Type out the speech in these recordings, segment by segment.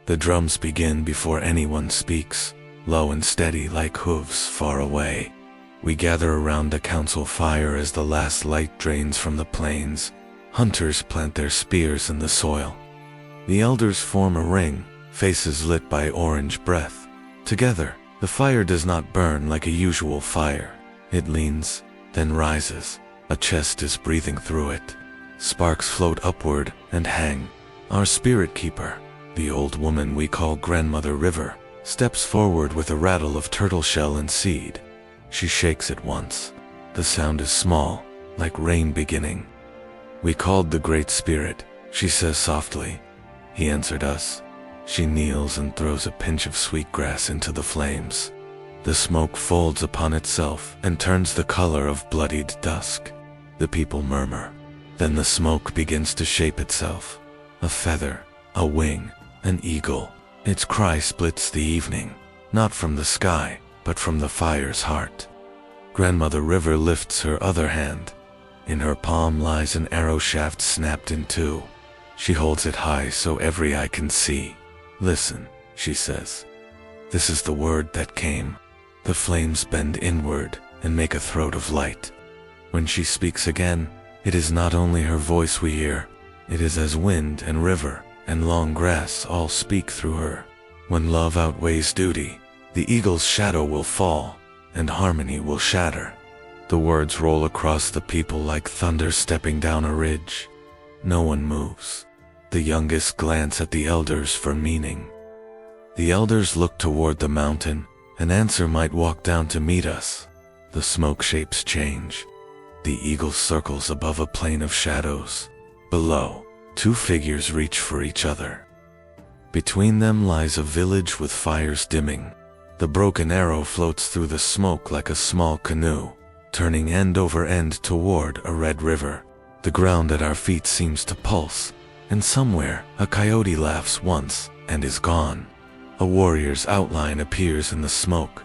The drums begin before anyone speaks, low and steady like hooves far away. We gather around the council fire as the last light drains from the plains. Hunters plant their spears in the soil. The elders form a ring, faces lit by orange breath. Together, the fire does not burn like a usual fire. It leans, then rises. A chest is breathing through it. Sparks float upward and hang. Our spirit keeper, the old woman we call Grandmother River, steps forward with a rattle of turtle shell and seed. She shakes it once. The sound is small, like rain beginning. "We called the Great Spirit," she says softly. He answered us. She kneels and throws a pinch of sweetgrass into the flames. The smoke folds upon itself and turns the color of bloodied dusk. The people murmur. Then the smoke begins to shape itself. A feather, a wing, an eagle. Its cry splits the evening, not from the sky, but from the fire's heart. Grandmother River lifts her other hand. In her palm lies an arrow shaft snapped in two. She holds it high so every eye can see. "Listen," she says. "This is the word that came." The flames bend inward and make a throat of light. When she speaks again, it is not only her voice we hear. It is as wind and river and long grass all speak through her. When love outweighs duty, the eagle's shadow will fall and harmony will shatter. The words roll across the people like thunder stepping down a ridge. No one moves. The youngest glance at the elders for meaning. The elders look toward the mountain. An answer might walk down to meet us. The smoke shapes change. The eagle circles above a plain of shadows. Below, two figures reach for each other. Between them lies a village with fires dimming. The broken arrow floats through the smoke like a small canoe, turning end over end toward a red river. The ground at our feet seems to pulse, and somewhere a coyote laughs once and is gone. A warrior's outline appears in the smoke.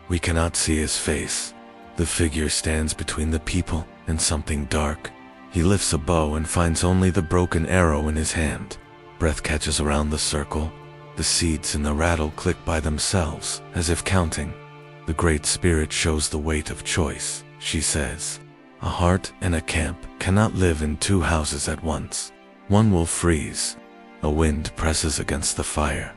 We cannot see his face. The figure stands between the people and something dark. He lifts a bow and finds only the broken arrow in his hand. Breath catches around the circle. The seeds in the rattle click by themselves, as if counting. "The Great Spirit shows the weight of choice," she says. "A heart and a camp cannot live in two houses at once. One will freeze." A wind presses against the fire.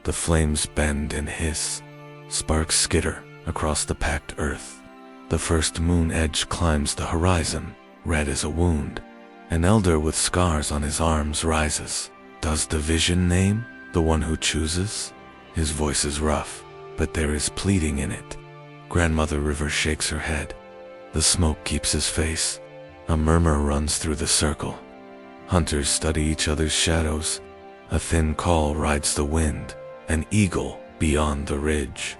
The flames bend and hiss. Sparks skitter across the packed earth. The first moon edge climbs the horizon, red as a wound. An elder with scars on his arms rises. "Does the vision name the one who chooses?" His voice is rough, but there is pleading in it. Grandmother River shakes her head. The smoke keeps his face. A murmur runs through the circle. Hunters study each other's shadows. A thin call rides the wind. An eagle beyond the ridge.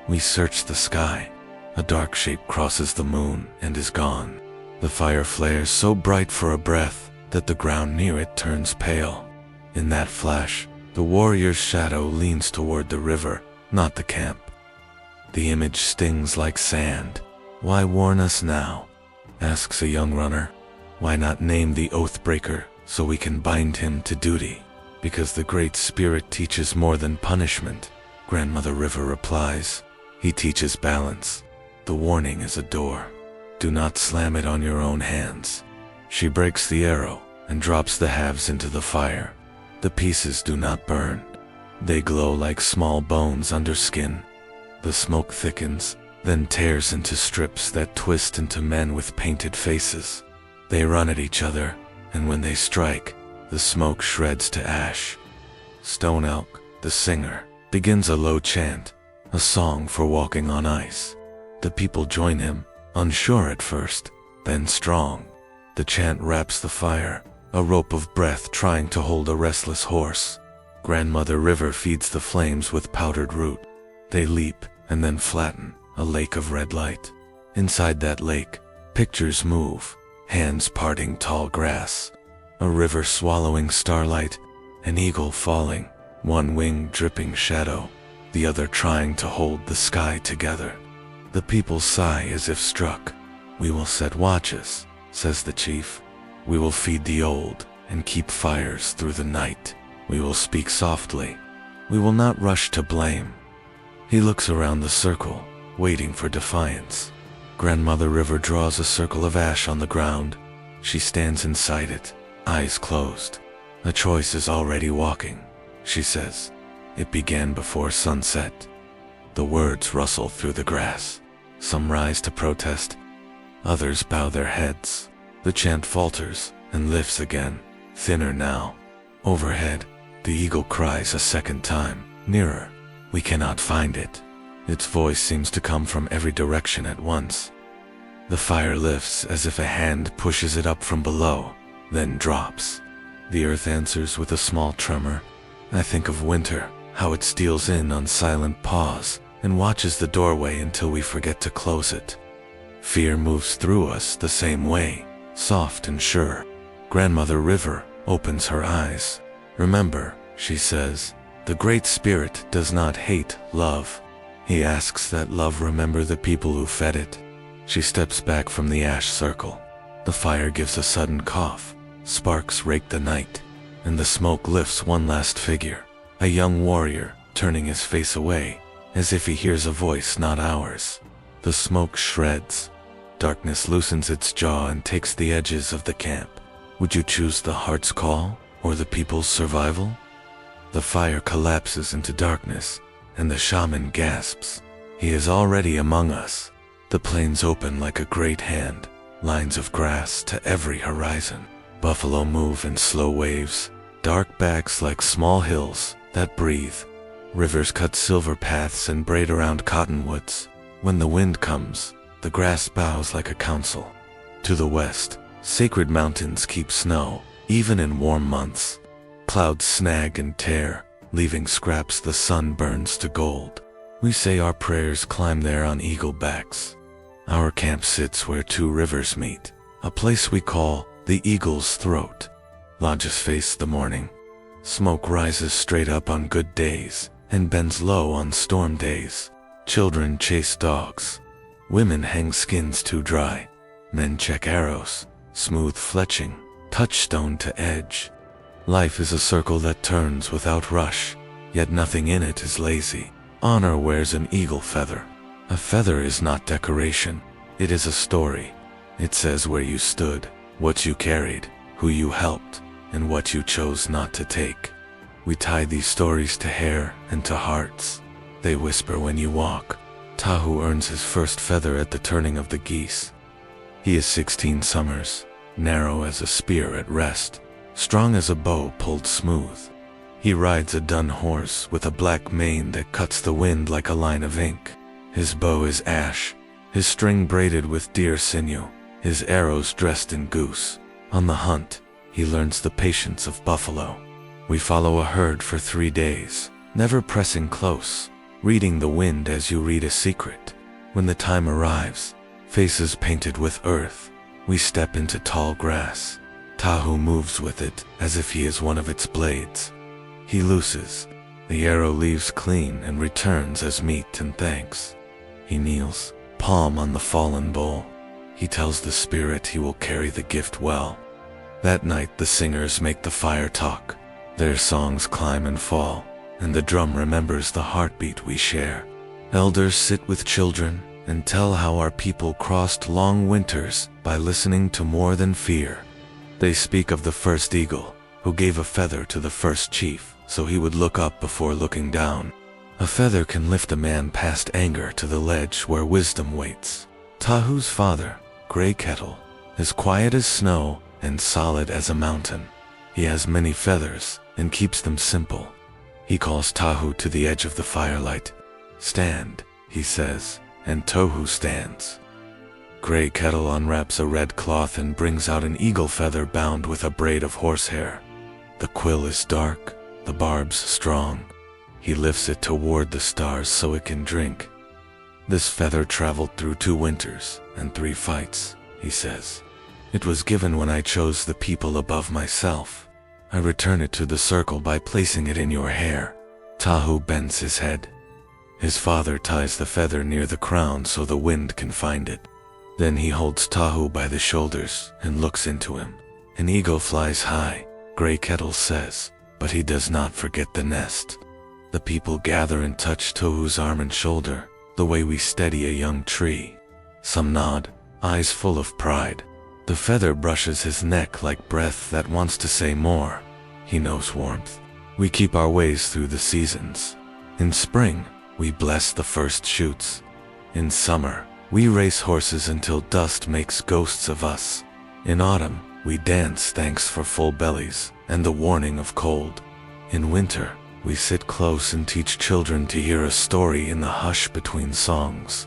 We search the sky. A dark shape crosses the moon and is gone. The fire flares so bright for a breath that the ground near it turns pale. In that flash, the warrior's shadow leans toward the river, not the camp. The image stings like sand. "Why warn us now?" asks a young runner. "Why not name the oathbreaker so we can bind him to duty?" "Because the Great Spirit teaches more than punishment," Grandmother River replies. "He teaches balance. The warning is a door. Do not slam it on your own hands." She breaks the arrow and drops the halves into the fire. The pieces do not burn. They glow like small bones under skin. The smoke thickens, then tears into strips that twist into men with painted faces. They run at each other, and when they strike, the smoke shreds to ash. Stone Elk, the singer, begins a low chant, a song for walking on ice. The people join him, unsure at first, then strong. The chant wraps the fire, a rope of breath trying to hold a restless horse. Grandmother River feeds the flames with powdered root. They leap and then flatten, a lake of red light. Inside that lake, pictures move, hands parting tall grass. A river swallowing starlight, an eagle falling, one wing dripping shadow, the other trying to hold the sky together. The people sigh as if struck. "We will set watches," says the chief. "We will feed the old and keep fires through the night. We will speak softly. We will not rush to blame. He looks around the circle, waiting for defiance. Grandmother River draws a circle of ash on the ground. She stands inside it, eyes closed. A choice is already walking, she says. It began before sunset. The words rustle through the grass. Some rise to protest. Others bow their heads. The chant falters and lifts again, thinner now. Overhead, the eagle cries a second time, nearer. We cannot find it. Its voice seems to come from every direction at once. The fire lifts as if a hand pushes it up from below, then drops. The earth answers with a small tremor. I think of winter, how it steals in on silent paws and watches the doorway until we forget to close it. Fear moves through us the same way, soft and sure. Grandmother River opens her eyes. Remember, she says, the Great Spirit does not hate love. He asks that love remember the people who fed it. She steps back from the ash circle. The fire gives a sudden cough. Sparks rake the night, and the smoke lifts one last figure, a young warrior turning his face away, as if he hears a voice not ours. The smoke shreds. Darkness loosens its jaw and takes the edges of the camp. Would you choose the heart's call or the people's survival? The fire collapses into darkness, and the shaman gasps. He is already among us. The plains open like a great hand, lines of grass to every horizon. Buffalo move in slow waves, dark backs like small hills that breathe. Rivers cut silver paths and braid around cottonwoods. When the wind comes, the grass bows like a council. To the west, sacred mountains keep snow, even in warm months. Clouds snag and tear, leaving scraps the sun burns to gold. We say our prayers climb there on eagle backs. Our camp sits where two rivers meet, a place we call the Eagle's Throat. Lodges face the morning. Smoke rises straight up on good days and bends low on storm days. Children chase dogs. Women hang skins too dry. Men check arrows, smooth fletching, touchstone to edge. Life is a circle that turns without rush, yet nothing in it is lazy. Honor wears an eagle feather. A feather is not decoration. It is a story. It says where you stood, what you carried, who you helped, and what you chose not to take. We tie these stories to hair and to hearts. They whisper when you walk. Tahu earns his first feather at the turning of the geese. He is 16 summers, narrow as a spear at rest, strong as a bow pulled smooth. He rides a dun horse with a black mane that cuts the wind like a line of ink. His bow is ash, his string braided with deer sinew, his arrows dressed in goose. On the hunt, he learns the patience of buffalo. We follow a herd for 3 days, never pressing close, reading the wind as you read a secret. When the time arrives, faces painted with earth, we step into tall grass. Tahu moves with it as if he is one of its blades. He looses. The arrow leaves clean and returns as meat and thanks. He kneels, palm on the fallen bowl. He tells the spirit he will carry the gift well. That night the singers make the fire talk. Their songs climb and fall, and the drum remembers the heartbeat we share. Elders sit with children and tell how our people crossed long winters by listening to more than fear. They speak of the first eagle, who gave a feather to the first chief, so he would look up before looking down. A feather can lift a man past anger to the ledge where wisdom waits. Tahu's father, Gray Kettle, is quiet as snow and solid as a mountain. He has many feathers and keeps them simple. He calls Tahu to the edge of the firelight. Stand, he says, and Tohu stands. Gray Kettle unwraps a red cloth and brings out an eagle feather bound with a braid of horsehair. The quill is dark, the barbs strong. He lifts it toward the stars so it can drink. This feather traveled through 2 winters and 3 fights, he says. It was given when I chose the people above myself. I return it to the circle by placing it in your hair. Tahu bends his head. His father ties the feather near the crown so the wind can find it. Then he holds Tahu by the shoulders and looks into him. An eagle flies high, Gray Kettle says, but he does not forget the nest. The people gather and touch Tohu's arm and shoulder, the way we steady a young tree. Some nod, eyes full of pride. The feather brushes his neck like breath that wants to say more. He knows warmth. We keep our ways through the seasons. In spring, we bless the first shoots. In summer, we race horses until dust makes ghosts of us. In autumn, we dance thanks for full bellies and the warning of cold. In winter, we sit close and teach children to hear a story in the hush between songs.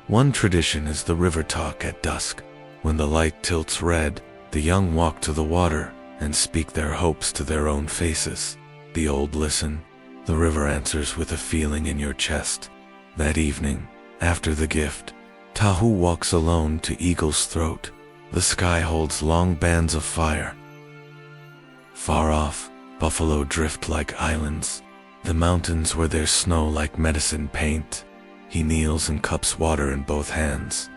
One tradition is the river talk at dusk. When the light tilts red, the young walk to the water and speak their hopes to their own faces. The old listen. The river answers with a feeling in your chest. That evening, after the gift, Tahu walks alone to Eagle's throat. The sky holds long bands of fire. Far off, buffalo drift like islands. The mountains wear their snow like medicine paint. He kneels and cups water in both hands.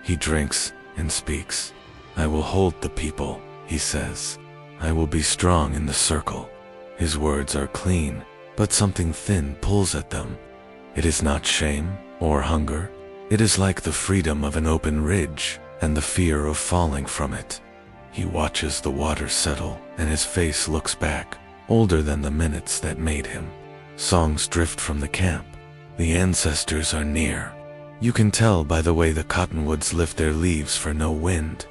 He drinks and speaks. I will hold the people, he says. I will be strong in the circle. His words are clean, but something thin pulls at them. It is not shame or hunger. It is like the freedom of an open ridge and the fear of falling from it. He watches the water settle, and his face looks back, older than the minutes that made him. Songs drift from the camp. The ancestors are near. You can tell by the way the cottonwoods lift their leaves for no wind.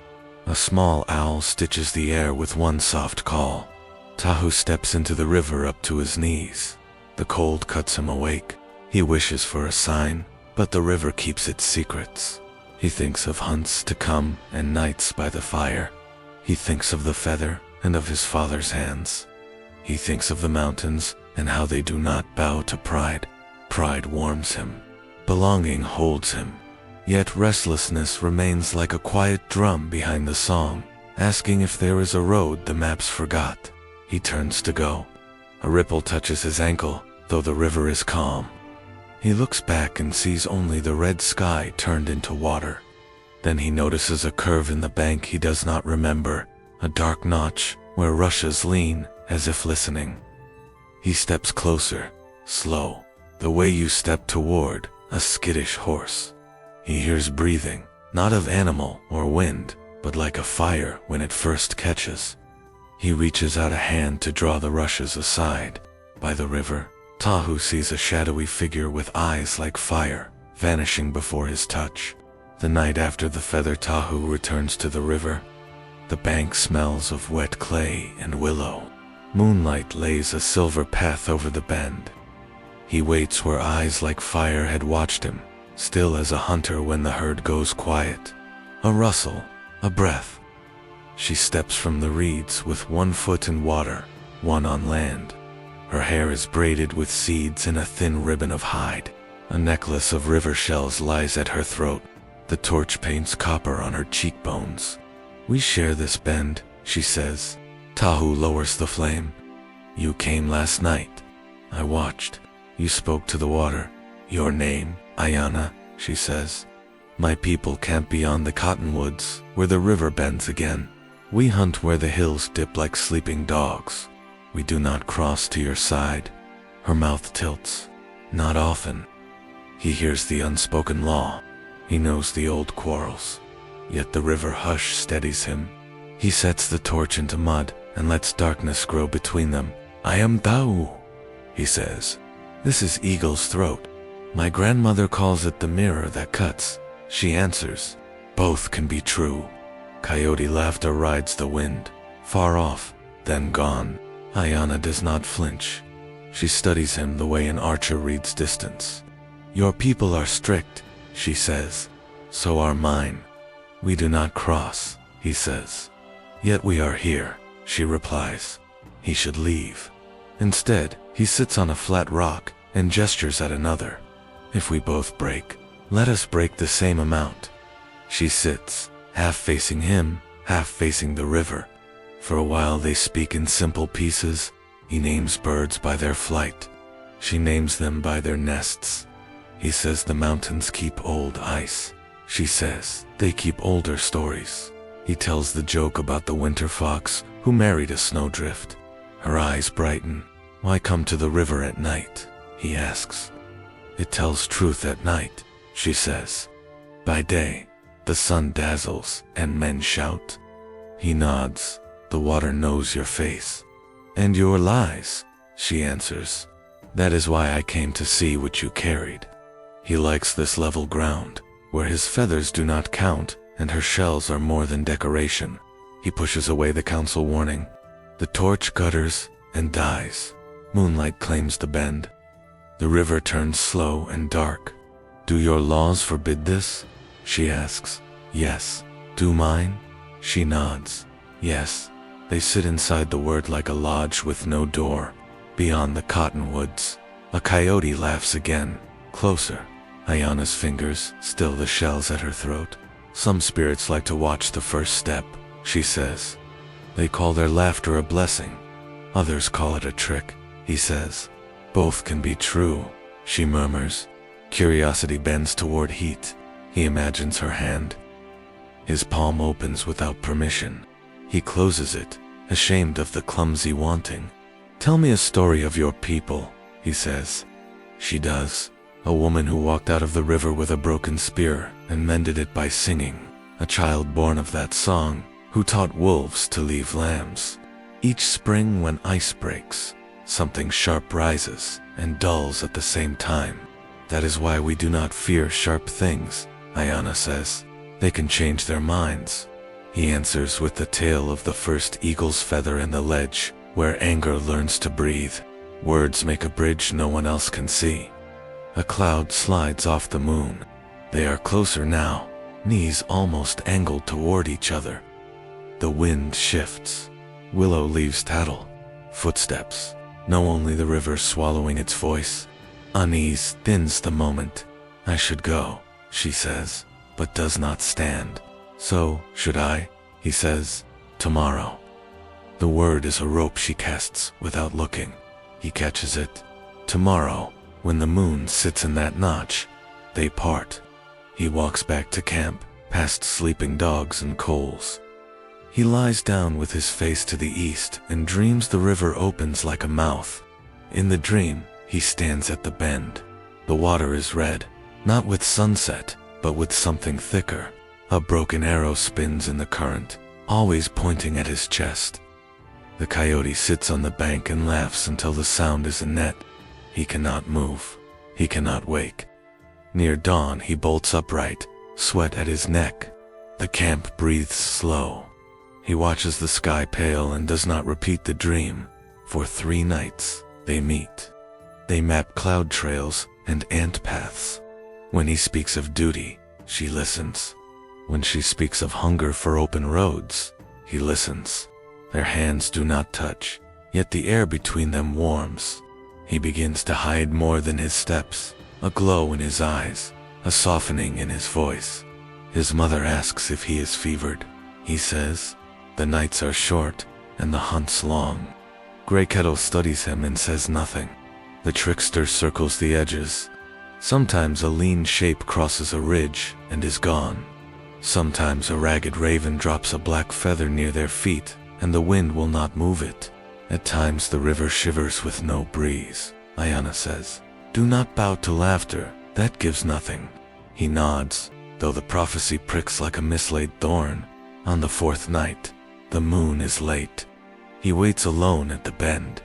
A small owl stitches the air with one soft call. Tahu steps into the river up to his knees. The cold cuts him awake. He wishes for a sign, but the river keeps its secrets. He thinks of hunts to come and nights by the fire. He thinks of the feather and of his father's hands. He thinks of the mountains and how they do not bow to pride. Pride warms him. Belonging holds him. Yet restlessness remains like a quiet drum behind the song, asking if there is a road the maps forgot. He turns to go. A ripple touches his ankle, though the river is calm. He looks back and sees only the red sky turned into water. Then he notices a curve in the bank he does not remember, a dark notch where rushes lean as if listening. He steps closer, slow, the way you step toward a skittish horse. He hears breathing, not of animal or wind, but like a fire when it first catches. He reaches out a hand to draw the rushes aside. By the river, Tahu sees a shadowy figure with eyes like fire, vanishing before his touch. The night after the feather, Tahu returns to the river. The bank smells of wet clay and willow. Moonlight lays a silver path over the bend. He waits where eyes like fire had watched him, still as a hunter when the herd goes quiet. A rustle, a breath. She steps from the reeds with one foot in water, one on land. Her hair is braided with seeds in a thin ribbon of hide. A necklace of river shells lies at her throat. The torch paints copper on her cheekbones. We share this bend, she says. Tahu lowers the flame. You came last night. I watched. You spoke to the water. Your name, Ayana, she says. My people camp beyond the cottonwoods, where the river bends again. We hunt where the hills dip like sleeping dogs. We do not cross to your side. Her mouth tilts. Not often. He hears the unspoken law. He knows the old quarrels. Yet the river hush steadies him. He sets the torch into mud and lets darkness grow between them. I am Tau, he says. This is Eagle's throat. My grandmother calls it the mirror that cuts. She answers. Both can be true. Coyote laughter rides the wind. Far off, then gone. Ayana does not flinch. She studies him the way an archer reads distance. Your people are strict, she says. So are mine. We do not cross, he says. Yet we are here, she replies. He should leave. Instead, he sits on a flat rock and gestures at another. If we both break, let us break the same amount. She sits, half facing him, half facing the river. For a while they speak in simple pieces. He names birds by their flight. She names them by their nests. He says the mountains keep old ice. She says they keep older stories. He tells the joke about the winter fox who married a snowdrift. Her eyes brighten. Why come to the river at night? he asks. It tells truth at night, she says. By day, the sun dazzles and men shout. He nods. The water knows your face. And your lies, she answers. That is why I came to see what you carried. He likes this level ground, where his feathers do not count and her shells are more than decoration. He pushes away the council warning. The torch gutters and dies. Moonlight claims the bend. The river turns slow and dark. Do your laws forbid this? She asks. Yes. Do mine? She nods. Yes. They sit inside the word like a lodge with no door. Beyond the cottonwoods, a coyote laughs again, closer. Ayana's fingers still the shells at her throat. Some spirits like to watch the first step, she says. They call their laughter a blessing. Others call it a trick, he says. Both can be true, she murmurs. Curiosity bends toward heat. He imagines her hand. His palm opens without permission. He closes it, ashamed of the clumsy wanting. Tell me a story of your people, he says. She does. A woman who walked out of the river with a broken spear and mended it by singing. A child born of that song, who taught wolves to leave lambs. Each spring when ice breaks, something sharp rises and dulls at the same time. That is why we do not fear sharp things, Ayana says. They can change their minds. He answers with the tale of the first eagle's feather in the ledge, where anger learns to breathe. Words make a bridge no one else can see. A cloud slides off the moon. They are closer now, knees almost angled toward each other. The wind shifts. Willow leaves tattle. Footsteps. Know only the river swallowing its voice. Unease thins the moment. I should go, she says, but does not stand. So, should I? He says. Tomorrow. The word is a rope she casts without looking. He catches it. Tomorrow, when the moon sits in that notch, they part. He walks back to camp, past sleeping dogs and coals. He lies down with his face to the east and dreams the river opens like a mouth. In the dream, he stands at the bend. The water is red, not with sunset, but with something thicker. A broken arrow spins in the current, always pointing at his chest. The coyote sits on the bank and laughs until the sound is a net. He cannot move. He cannot wake. Near dawn, he bolts upright, sweat at his neck. The camp breathes slow. He watches the sky pale and does not repeat the dream. For 3 nights, they meet. They map cloud trails and ant paths. When he speaks of duty, she listens. When she speaks of hunger for open roads, he listens. Their hands do not touch, yet the air between them warms. He begins to hide more than his steps, a glow in his eyes, a softening in his voice. His mother asks if he is fevered. He says, the nights are short and the hunts long. Grey Kettle studies him and says nothing. The trickster circles the edges. Sometimes a lean shape crosses a ridge and is gone. Sometimes a ragged raven drops a black feather near their feet and the wind will not move it. At times the river shivers with no breeze. Ayana says, do not bow to laughter, that gives nothing. He nods, though the prophecy pricks like a mislaid thorn. On the 4th night, the moon is late. He waits alone at the bend.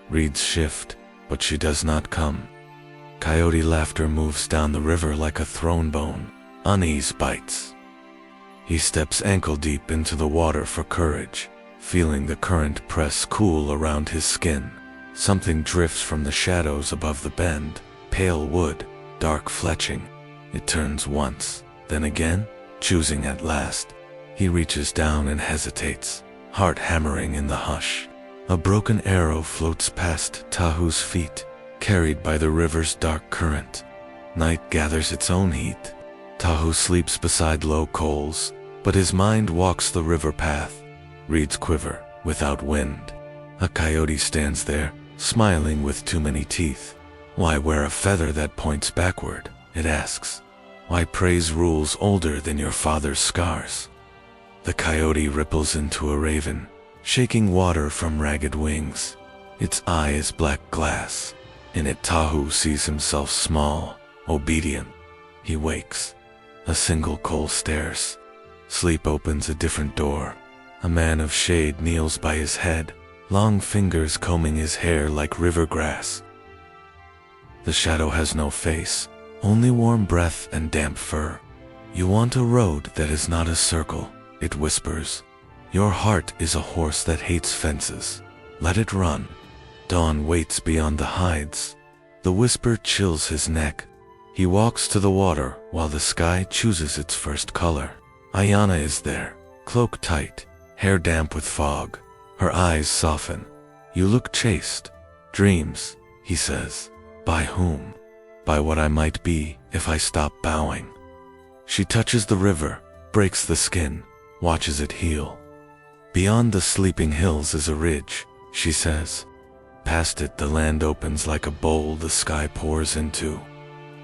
Reeds shift, but she does not come. Coyote laughter moves down the river like a thrown bone. Unease bites. He steps ankle deep into the water for courage, feeling the current press cool around his skin. Something drifts from the shadows above the bend, pale wood, dark fletching. It turns once, then again, choosing at last. He reaches down and hesitates, heart hammering in the hush. A broken arrow floats past Tahu's feet, carried by the river's dark current. Night gathers its own heat. Tahu sleeps beside low coals, but his mind walks the river path. Reeds quiver, without wind. A coyote stands there, smiling with too many teeth. Why wear a feather that points backward? It asks. Why praise rules older than your father's scars? The coyote ripples into a raven, shaking water from ragged wings. Its eye is black glass. In it, Tahu sees himself small, obedient. He wakes. A single coal stares. Sleep opens a different door. A man of shade kneels by his head, long fingers combing his hair like river grass. The shadow has no face, only warm breath and damp fur. You want a road that is not a circle, it whispers. Your heart is a horse that hates fences. Let it run. Dawn waits beyond the hides. The whisper chills his neck. He walks to the water while the sky chooses its first color. Ayana is there, cloak tight, hair damp with fog. Her eyes soften. You look chaste. Dreams, he says. By whom? By what I might be if I stop bowing. She touches the river, breaks the skin, watches it heal. Beyond the sleeping hills is a ridge, she says. Past it the land opens like a bowl the sky pours into.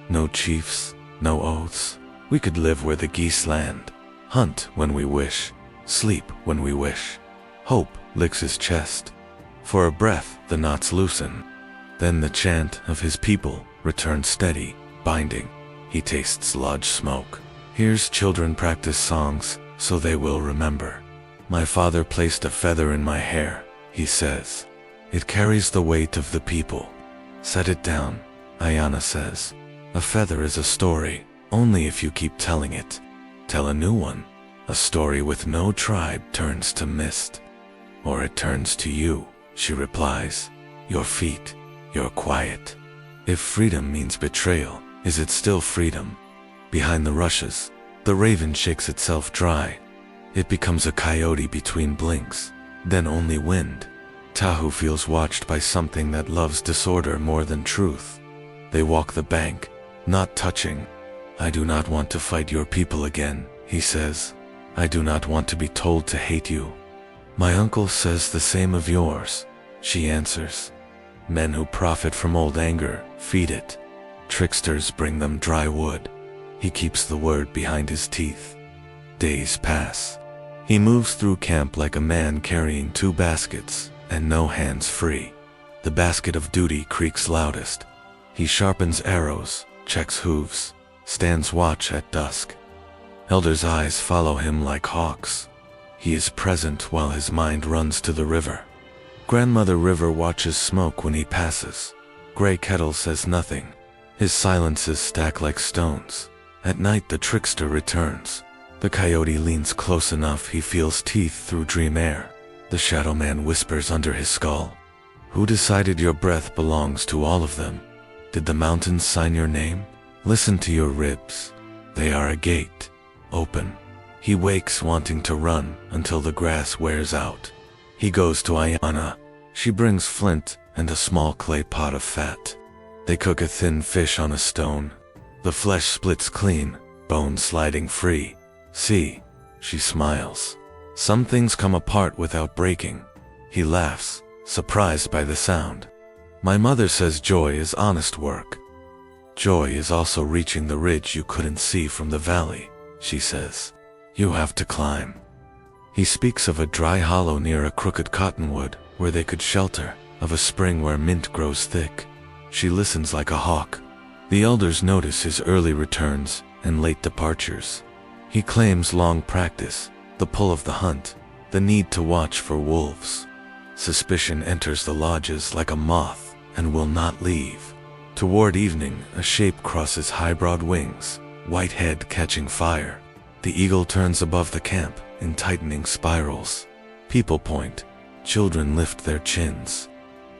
No chiefs, no oaths. We could live where the geese land. Hunt when we wish, sleep when we wish. Hope licks his chest. For a breath the knots loosen. Then the chant of his people returns steady, binding. He tastes lodge smoke. Hears children practice songs, so they will remember. My father placed a feather in my hair, he says. It carries the weight of the people. Set it down, Ayana says. A feather is a story, only if you keep telling it. Tell a new one. A story with no tribe turns to mist. Or it turns to you, she replies. Your feet, your quiet. If freedom means betrayal, is it still freedom? Behind the rushes, the raven shakes itself dry. It becomes a coyote between blinks, then only wind. Tahu feels watched by something that loves disorder more than truth. They walk the bank, not touching. I do not want to fight your people again, he says. I do not want to be told to hate you. My uncle says the same of yours, she answers. Men who profit from old anger feed it. Tricksters bring them dry wood. He keeps the word behind his teeth. Days pass. He moves through camp like a man carrying 2 baskets and no hands free. The basket of duty creaks loudest. He sharpens arrows, checks hooves, stands watch at dusk. Elders' eyes follow him like hawks. He is present while his mind runs to the river. Grandmother River watches smoke when he passes. Gray Kettle says nothing. His silences stack like stones. At night the trickster returns. The coyote leans close enough he feels teeth through dream air. The shadow man whispers under his skull. Who decided your breath belongs to all of them? Did the mountains sign your name? Listen to your ribs. They are a gate. Open. He wakes wanting to run until the grass wears out. He goes to Ayana. She brings flint and a small clay pot of fat. They cook a thin fish on a stone. The flesh splits clean, bones sliding free. See, she smiles. Some things come apart without breaking. He laughs, surprised by the sound. My mother says joy is honest work. Joy is also reaching the ridge you couldn't see from the valley, she says. You have to climb. He speaks of a dry hollow near a crooked cottonwood where they could shelter, of a spring where mint grows thick. She listens like a hawk. The elders notice his early returns and late departures. He claims long practice, the pull of the hunt, the need to watch for wolves. Suspicion enters the lodges like a moth and will not leave. Toward evening, a shape crosses high broad wings, white head catching fire. The eagle turns above the camp in tightening spirals. People point, children lift their chins.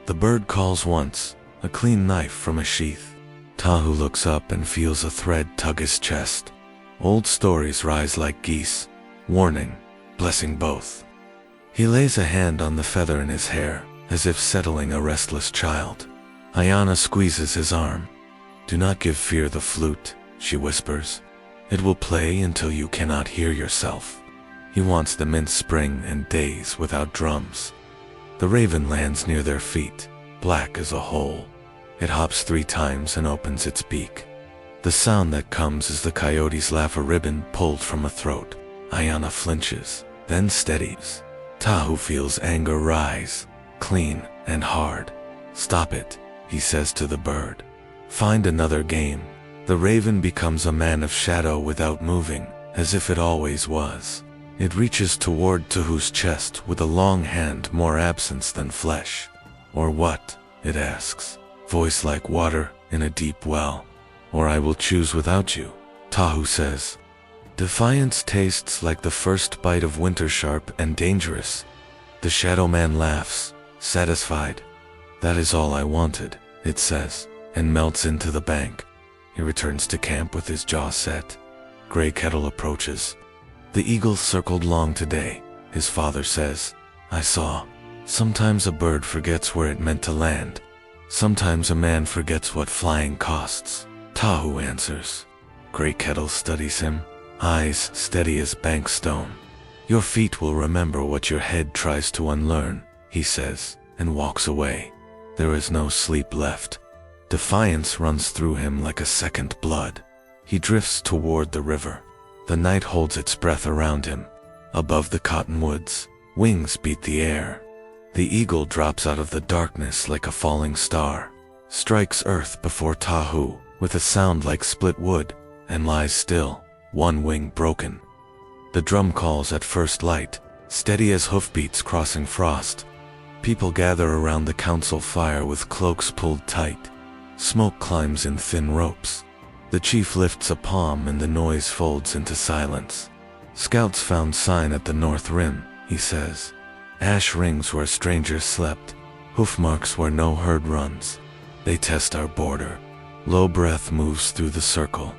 The bird calls once, a clean knife from a sheath. Tahu looks up and feels a thread tug his chest. Old stories rise like geese, warning, blessing both. He lays a hand on the feather in his hair, as if settling a restless child. Ayana squeezes his arm. Do not give fear the flute, she whispers. It will play until you cannot hear yourself. He wants them in spring and days without drums. The raven lands near their feet, black as a hole. It hops 3 times and opens its beak. The sound that comes is the coyote's laugh, a ribbon pulled from a throat. Ayana flinches, then steadies. Tahu feels anger rise, clean and hard. Stop it, he says to the bird. Find another game. The raven becomes a man of shadow without moving, as if it always was. It reaches toward Tahu's chest with a long hand, more absence than flesh. Or what? It asks, voice like water in a deep well. Or I will choose without you, Tahu says. Defiance tastes like the first bite of winter, sharp and dangerous. The shadow man laughs, satisfied. That is all I wanted, it says, and melts into the bank. He returns to camp with his jaw set. Gray Kettle approaches. The eagle circled long today, his father says. I saw. Sometimes a bird forgets where it meant to land. Sometimes a man forgets what flying costs. Tahu answers. Gray Kettle studies him, eyes steady as bank stone. Your feet will remember what your head tries to unlearn, he says, and walks away. There is no sleep left. Defiance runs through him like a second blood. He drifts toward the river. The night holds its breath around him. Above the cottonwoods, wings beat the air. The eagle drops out of the darkness like a falling star, strikes earth before Tahu with a sound like split wood, and lies still, one wing broken. The drum calls at first light, steady as hoofbeats crossing frost. People gather around the council fire with cloaks pulled tight. Smoke climbs in thin ropes. The chief lifts a palm and the noise folds into silence. Scouts found sign at the north rim, he says. Ash rings where strangers slept, hoof marks where no herd runs. They test our border. Low breath moves through the circle.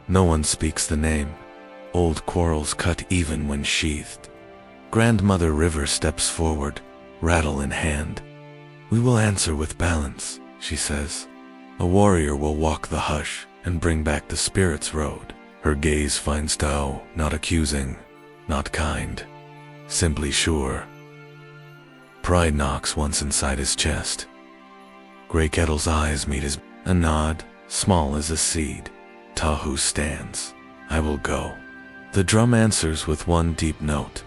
No one speaks the name. Old quarrels cut even when sheathed. Grandmother River steps forward, rattle in hand. We will answer with balance, she says. A warrior will walk the hush and bring back the spirit's road. Her gaze finds Tao, not accusing, not kind, simply sure. Pride knocks once inside his chest. Gray Kettle's eyes meet his, a nod, small as a seed. Tahu stands. I will go. The drum answers with one deep note.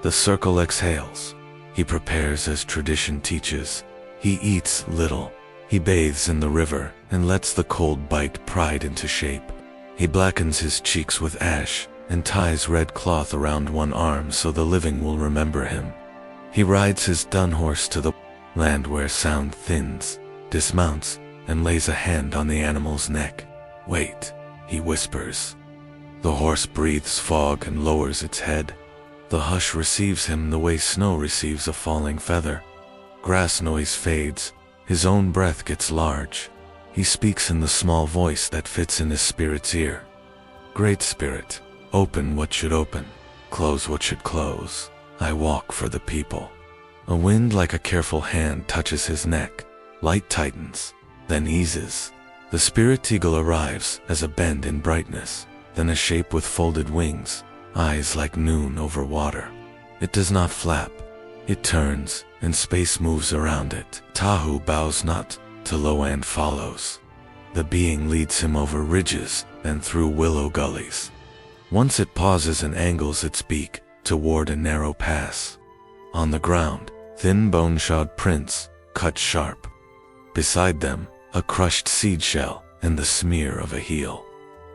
The circle exhales. He prepares as tradition teaches. He eats little. He bathes in the river and lets the cold bite pride into shape. He blackens his cheeks with ash and ties red cloth around one arm so the living will remember him. He rides his dun horse to the land where sound thins, dismounts, and lays a hand on the animal's neck. Wait, he whispers. The horse breathes fog and lowers its head. The hush receives him the way snow receives a falling feather. Grass noise fades. His own breath gets large. He speaks in the small voice that fits in his spirit's ear. Great Spirit, open what should open, close what should close. I walk for the people. A wind like a careful hand touches his neck. Light tightens, then eases. The spirit eagle arrives as a bend in brightness, then a shape with folded wings, eyes like noon over water. It does not flap. It turns, and space moves around it. Tahu bows not, Taloan follows. The being leads him over ridges and through willow gullies. Once it pauses and angles its beak toward a narrow pass. On the ground, thin bone-shod prints, cut sharp. Beside them, a crushed seed shell and the smear of a heel.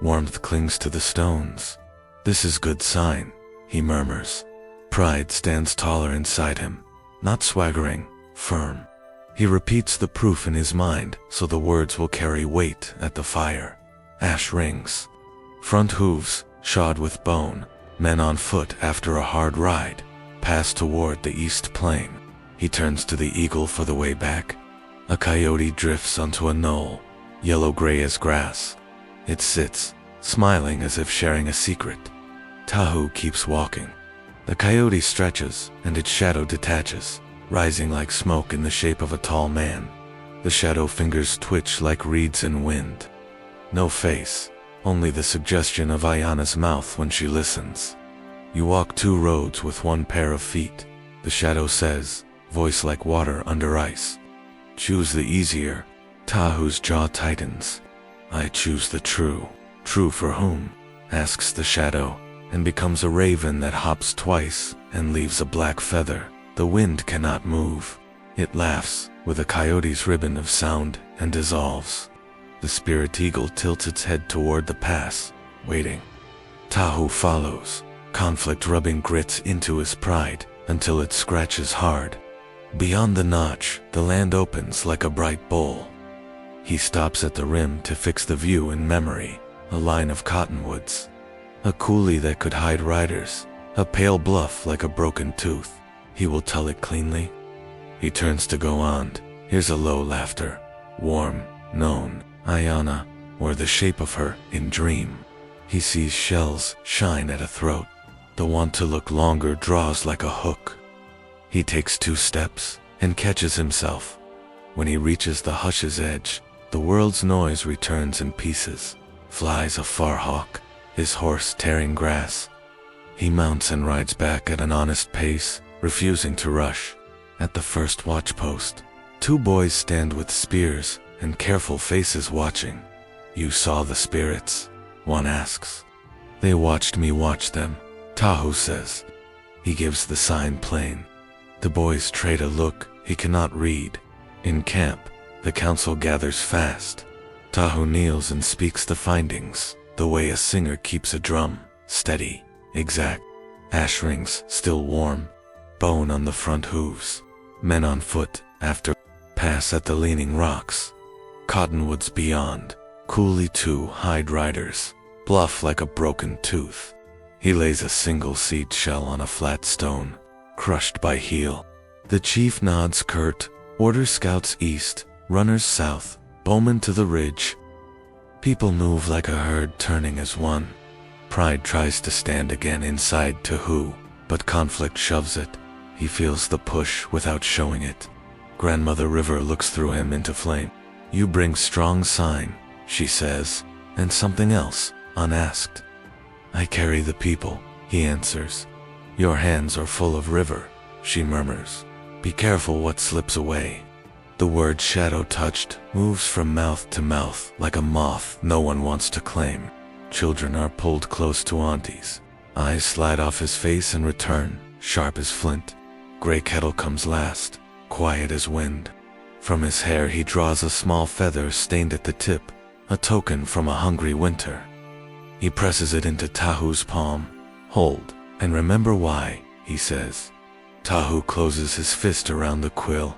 Warmth clings to the stones. This is good sign, he murmurs. Pride stands taller inside him, not swaggering, firm. He repeats the proof in his mind so the words will carry weight at the fire. Ash rings. Front hooves, shod with bone, men on foot after a hard ride, pass toward the east plain. He turns to the eagle for the way back. A coyote drifts onto a knoll, yellow-gray as grass. It sits, smiling as if sharing a secret. Tahu keeps walking. The coyote stretches, and its shadow detaches, rising like smoke in the shape of a tall man. The shadow fingers twitch like reeds in wind. No face, only the suggestion of Ayana's mouth when she listens. You walk 2 roads with 1 pair of feet, the shadow says, voice like water under ice. Choose the easier. Tahu's jaw tightens. I choose the true. True for whom? Asks the shadow, and becomes a raven that hops twice and leaves a black feather. The wind cannot move. It laughs, with a coyote's ribbon of sound and dissolves. The spirit eagle tilts its head toward the pass, waiting. Tahu follows, conflict rubbing grit into his pride until it scratches hard. Beyond the notch, the land opens like a bright bowl. He stops at the rim to fix the view in memory, a line of cottonwoods. A coulee that could hide riders, a pale bluff like a broken tooth. He will tell it cleanly. He turns to go on. Hears a low laughter, warm, known, Ayana, or the shape of her in dream. He sees shells shine at a throat. The want to look longer draws like a hook. He takes 2 steps and catches himself. When he reaches the hush's edge, the world's noise returns in pieces. Flies a far hawk, his horse tearing grass. He mounts and rides back at an honest pace, refusing to rush. At the first watch post, 2 boys stand with spears and careful faces watching. "You saw the spirits?" one asks. "They watched me watch them," Tahu says. He gives the sign plain. The boys trade a look he cannot read. In camp, the council gathers fast. Tahu kneels and speaks the findings, the way a singer keeps a drum, steady, exact. Ash rings still warm, bone on the front hooves. Men on foot after pass at the leaning rocks. Cottonwoods beyond, coulee 2 hide riders, bluff like a broken tooth. He lays a single seed shell on a flat stone, crushed by heel. The chief nods curt, orders scouts east, runners south, bowmen to the ridge. People move like a herd turning as one. Pride tries to stand again inside Tahu, but conflict shoves it. He feels the push without showing it. Grandmother River looks through him into flame. "You bring strong sign," she says, and something else, unasked. "I carry the people," he answers. "Your hands are full of river," she murmurs. "Be careful what slips away." The word shadow touched moves from mouth to mouth like a moth no one wants to claim. Children are pulled close to aunties. Eyes slide off his face and return, sharp as flint. Gray Kettle comes last, quiet as wind. From his hair he draws a small feather stained at the tip, a token from a hungry winter. He presses it into Tahu's palm. "Hold, and remember why," he says. Tahu closes his fist around the quill.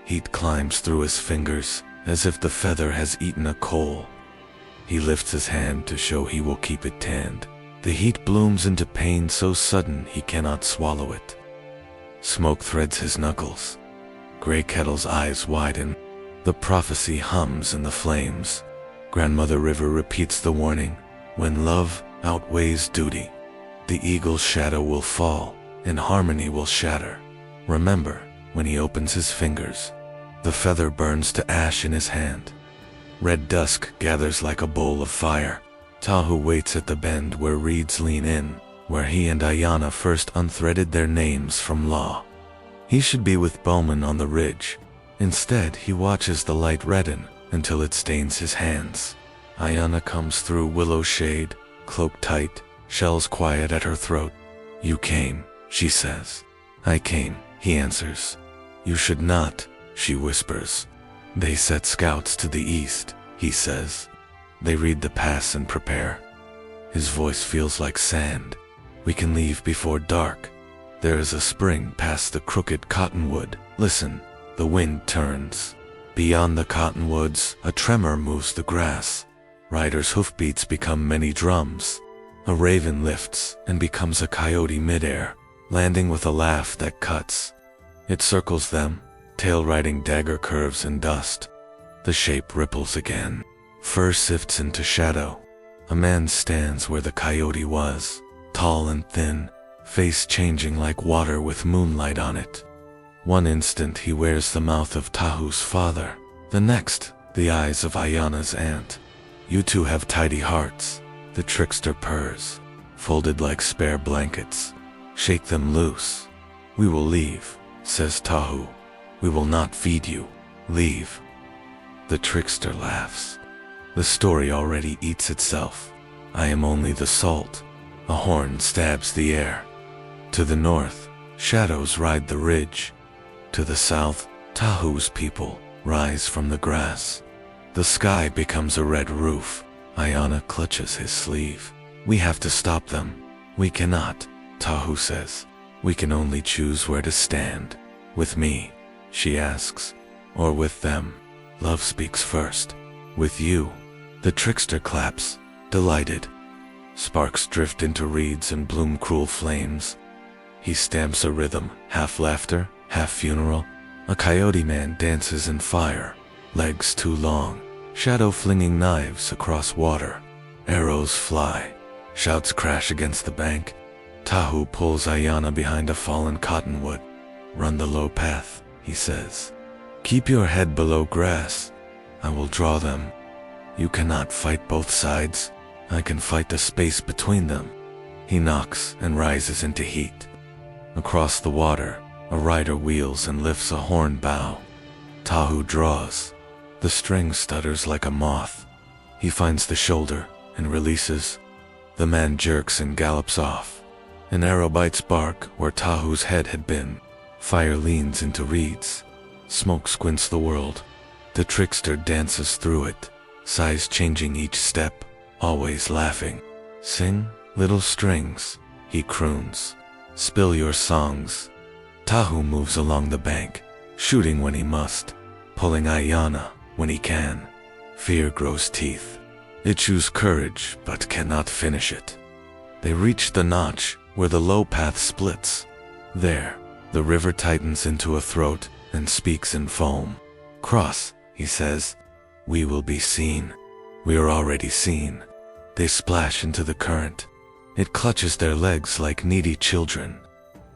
Heat climbs through his fingers, as if the feather has eaten a coal. He lifts his hand to show he will keep it tanned. The heat blooms into pain so sudden he cannot swallow it. Smoke threads his knuckles. Gray Kettle's eyes widen. The prophecy hums in the flames. Grandmother River repeats the warning. When love outweighs duty, the eagle's shadow will fall, and harmony will shatter. Remember, when he opens his fingers, the feather burns to ash in his hand. Red dusk gathers like a bowl of fire. Tahu waits at the bend where reeds lean in, where he and Ayana first unthreaded their names from law. He should be with bowmen on the ridge. Instead, he watches the light redden until it stains his hands. Ayana comes through willow shade, cloak tight, shells quiet at her throat. "You came," she says. "I came," he answers. "You should not," she whispers. "They set scouts to the east," he says. "They read the pass and prepare." His voice feels like sand. "We can leave before dark. There is a spring past the crooked cottonwood. Listen, the wind turns. Beyond the cottonwoods, a tremor moves the grass. Riders' hoofbeats become many drums. A raven lifts and becomes a coyote midair, landing with a laugh that cuts. It circles them, tail riding dagger curves in dust. The shape ripples again. Fur sifts into shadow. A man stands where the coyote was, tall and thin, face changing like water with moonlight on it. One instant he wears the mouth of Tahu's father, the next, the eyes of Ayana's aunt. "You two have tidy hearts," the trickster purrs, folded like spare blankets. "Shake them loose." "We will leave," says Tahu. "We will not feed you. Leave." The trickster laughs. "The story already eats itself. I am only the salt." A horn stabs the air. To the north, shadows ride the ridge. To the south, Tahu's people rise from the grass. The sky becomes a red roof. Ayana clutches his sleeve. We have to stop them. We cannot, Tahu says. We can only choose where to stand. With me, she asks, or with them. Love speaks first. With you. The trickster claps, delighted. Sparks drift into reeds and bloom cruel flames. He stamps a rhythm, half laughter, half funeral. A coyote man dances in fire, legs too long, shadow flinging knives across water. Arrows fly, shouts crash against the bank. Tahu pulls Ayana behind a fallen cottonwood. Run the low path, he says. Keep your head below grass. I will draw them. You cannot fight both sides. I can fight the space between them. He knocks and rises into heat. Across the water, a rider wheels and lifts a horn bow. Tahu draws. The string stutters like a moth. He finds the shoulder and releases. The man jerks and gallops off. An arrow bites bark where Tahu's head had been. Fire leans into reeds. Smoke squints the world. The trickster dances through it, sighs changing each step, always laughing. Sing, little strings, he croons. Spill your songs. Tahu moves along the bank, shooting when he must, pulling Ayana when he can. Fear grows teeth. It chews courage, but cannot finish it. They reach the notch where the low path splits. There, the river tightens into a throat and speaks in foam. Cross, he says. We will be seen. We are already seen. They splash into the current. It clutches their legs like needy children.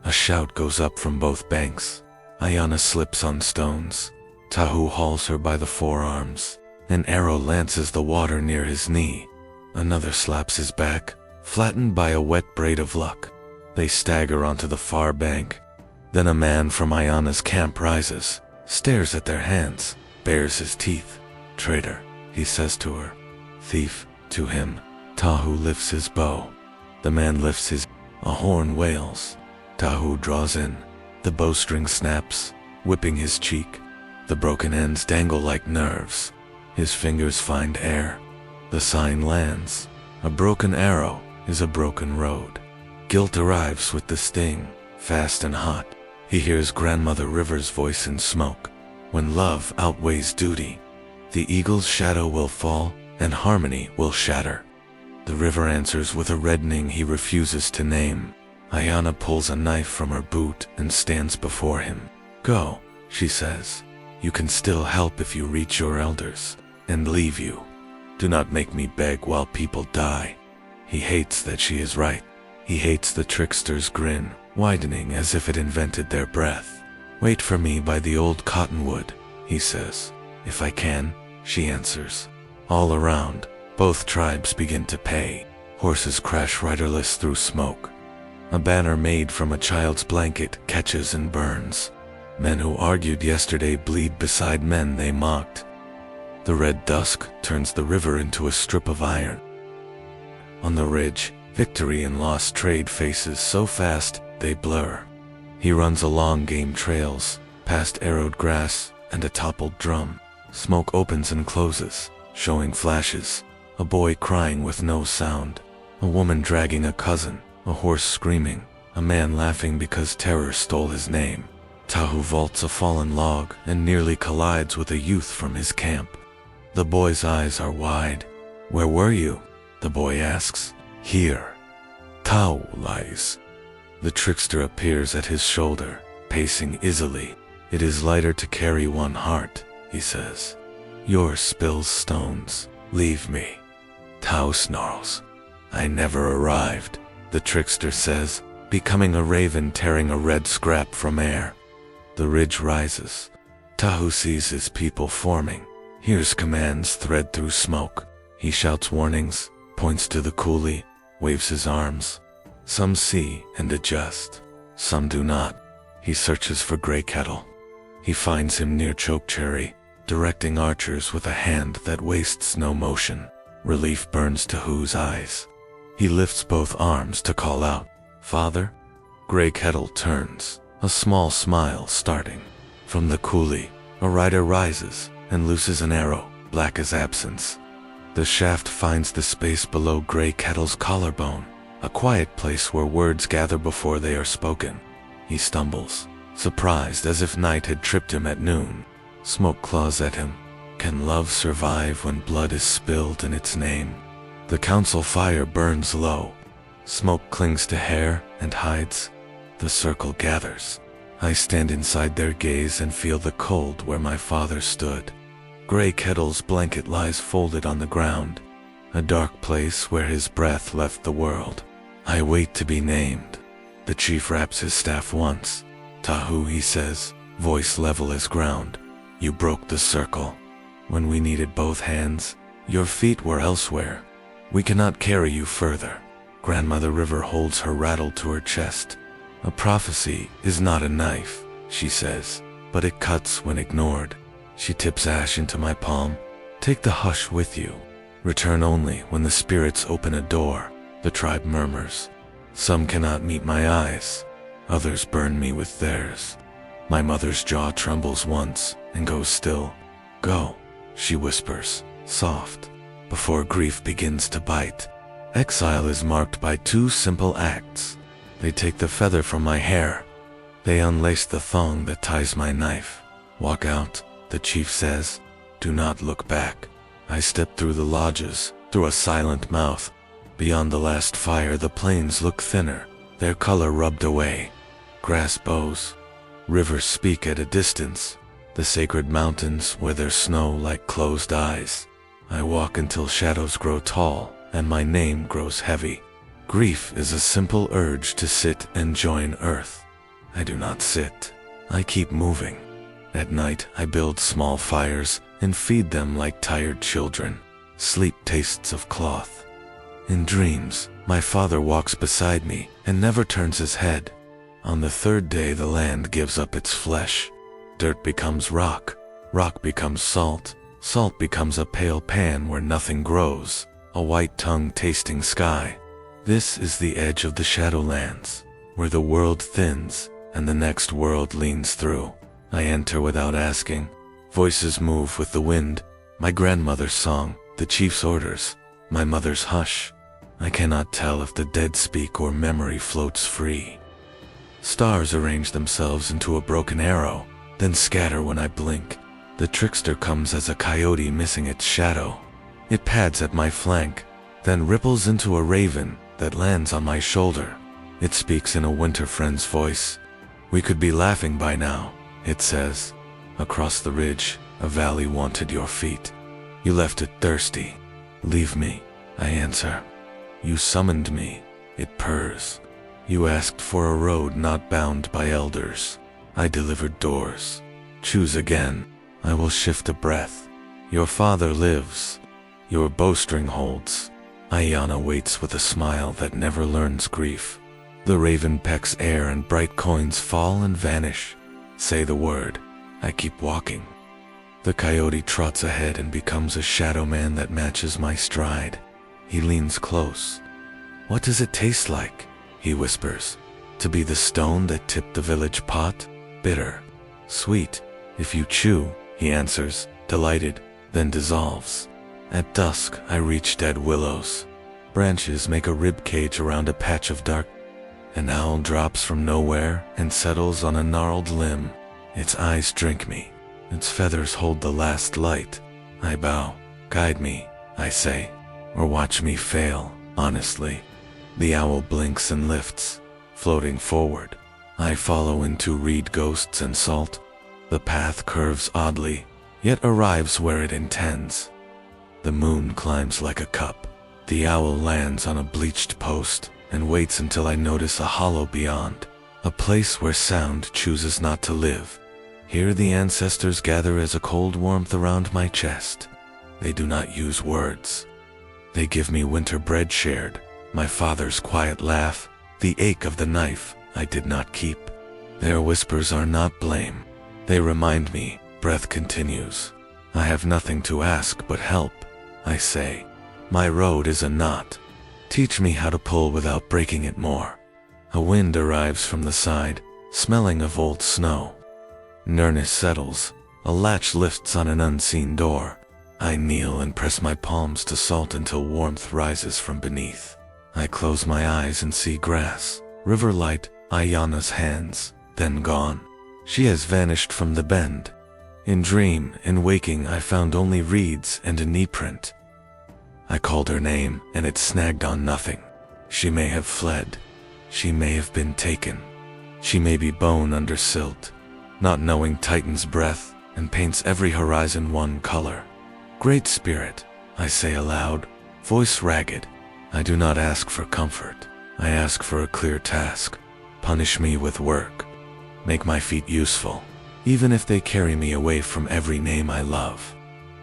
A shout goes up from both banks. Ayana slips on stones. Tahu hauls her by the forearms. An arrow lances the water near his knee. Another slaps his back, flattened by a wet braid of luck. They stagger onto the far bank. Then a man from Ayana's camp rises, stares at their hands, bares his teeth. Traitor, he says to her. Thief, to him. Tahu lifts his bow. The man lifts his. A horn wails. Tahu draws in. The bowstring snaps, whipping his cheek. The broken ends dangle like nerves. His fingers find air. The sign lands. A broken arrow is a broken road. Guilt arrives with the sting, fast and hot. He hears Grandmother River's voice in smoke. When love outweighs duty, the eagle's shadow will fall and harmony will shatter. The river answers with a reddening he refuses to name. Ayana pulls a knife from her boot and stands before him. Go, she says. You can still help if you reach your elders and leave you. Do not make me beg while people die. He hates that she is right. He hates the trickster's grin, widening as if it invented their breath. Wait for me by the old cottonwood, he says. If I can, she answers. All around, both tribes begin to pay. Horses crash riderless through smoke. A banner made from a child's blanket catches and burns. Men who argued yesterday bleed beside men they mocked. The red dusk turns the river into a strip of iron. On the ridge, victory and lost trade faces so fast they blur. He runs along game trails, past arrowed grass and a toppled drum. Smoke opens and closes, showing flashes. A boy crying with no sound. A woman dragging a cousin. A horse screaming. A man laughing because terror stole his name. Tahu vaults a fallen log and nearly collides with a youth from his camp. The boy's eyes are wide. Where were you? The boy asks. Here. Tahu lies. The trickster appears at his shoulder, pacing easily. It is lighter to carry one heart, he says. Yours spills stones. Leave me. Tahu snarls. I never arrived, the trickster says, becoming a raven tearing a red scrap from air. The ridge rises. Tahu sees his people forming, hears commands thread through smoke. He shouts warnings, points to the coolie, waves his arms. Some see and adjust. Some do not. He searches for Grey Kettle. He finds him near Chokecherry, directing archers with a hand that wastes no motion. Relief burns Tahu's eyes. He lifts both arms to call out, Father? Grey Kettle turns, a small smile starting. From the coulee, a rider rises and looses an arrow, black as absence. The shaft finds the space below Grey Kettle's collarbone, a quiet place where words gather before they are spoken. He stumbles, surprised as if night had tripped him at noon. Smoke claws at him. Can love survive when blood is spilled in its name? The council fire burns low. Smoke clings to hair and hides. The circle gathers. I stand inside their gaze and feel the cold where my father stood. Grey Kettle's blanket lies folded on the ground, a dark place where his breath left the world. I wait to be named. The chief raps his staff once. Tahu, he says, voice level as ground. You broke the circle. When we needed both hands, your feet were elsewhere. We cannot carry you further. Grandmother River holds her rattle to her chest. A prophecy is not a knife, she says, but it cuts when ignored. She tips ash into my palm. Take the hush with you. Return only when the spirits open a door, the tribe murmurs. Some cannot meet my eyes. Others burn me with theirs. My mother's jaw trembles once and goes still. Go, she whispers, soft, before grief begins to bite. Exile is marked by two simple acts. They take the feather from my hair. They unlace the thong that ties my knife. Walk out, the chief says. Do not look back. I step through the lodges, through a silent mouth. Beyond the last fire, the plains look thinner, their color rubbed away. Grass bows. Rivers speak at a distance. The sacred mountains weather snow like closed eyes. I walk until shadows grow tall and my name grows heavy. Grief is a simple urge to sit and join earth. I do not sit. I keep moving. At night, I build small fires and feed them like tired children. Sleep tastes of cloth. In dreams, my father walks beside me and never turns his head. On the third day, the land gives up its flesh. Dirt becomes rock. Rock becomes salt. Salt becomes a pale pan where nothing grows, a white tongue tasting sky. This is the edge of the Shadowlands, where the world thins and the next world leans through. I enter without asking. Voices move with the wind. My grandmother's song, the chief's orders, my mother's hush. I cannot tell if the dead speak or memory floats free. Stars arrange themselves into a broken arrow, then scatter when I blink. The trickster comes as a coyote missing its shadow. It pads at my flank, then ripples into a raven that lands on my shoulder. It speaks in a winter friend's voice. We could be laughing by now, it says. Across the ridge, a valley wanted your feet. You left it thirsty. Leave me, I answer. You summoned me, it purrs. You asked for a road not bound by elders. I delivered doors. Choose again. I will shift a breath. Your father lives. Your bowstring holds. Ayana waits with a smile that never learns grief. The raven pecks air and bright coins fall and vanish. Say the word. I keep walking. The coyote trots ahead and becomes a shadow man that matches my stride. He leans close. What does it taste like? He whispers. To be the stone that tipped the village pot? Bitter. Sweet. If you chew, he answers, delighted, then dissolves. At dusk, I reach dead willows. Branches make a rib cage around a patch of dark. An owl drops from nowhere and settles on a gnarled limb. Its eyes drink me. Its feathers hold the last light. I bow. Guide me, I say, or watch me fail, honestly. The owl blinks and lifts, floating forward. I follow into reed ghosts and salt. The path curves oddly, yet arrives where it intends. The moon climbs like a cup. The owl lands on a bleached post and waits until I notice a hollow beyond, a place where sound chooses not to live. Here the ancestors gather as a cold warmth around my chest. They do not use words. They give me winter bread shared, my father's quiet laugh, the ache of the knife I did not keep. Their whispers are not blame. They remind me, breath continues. I have nothing to ask but help, I say. My road is a knot. Teach me how to pull without breaking it more. A wind arrives from the side, smelling of old snow. Nearness settles. A latch lifts on an unseen door. I kneel and press my palms to salt until warmth rises from beneath. I close my eyes and see grass, river light, Ayana's hands, then gone. She has vanished from the bend. In dream, in waking, I found only reeds and a knee print. I called her name, and it snagged on nothing. She may have fled. She may have been taken. She may be bone under silt. Not knowing tightens breath and paints every horizon one color. Great Spirit, I say aloud, voice ragged. I do not ask for comfort. I ask for a clear task. Punish me with work. Make my feet useful, even if they carry me away from every name I love.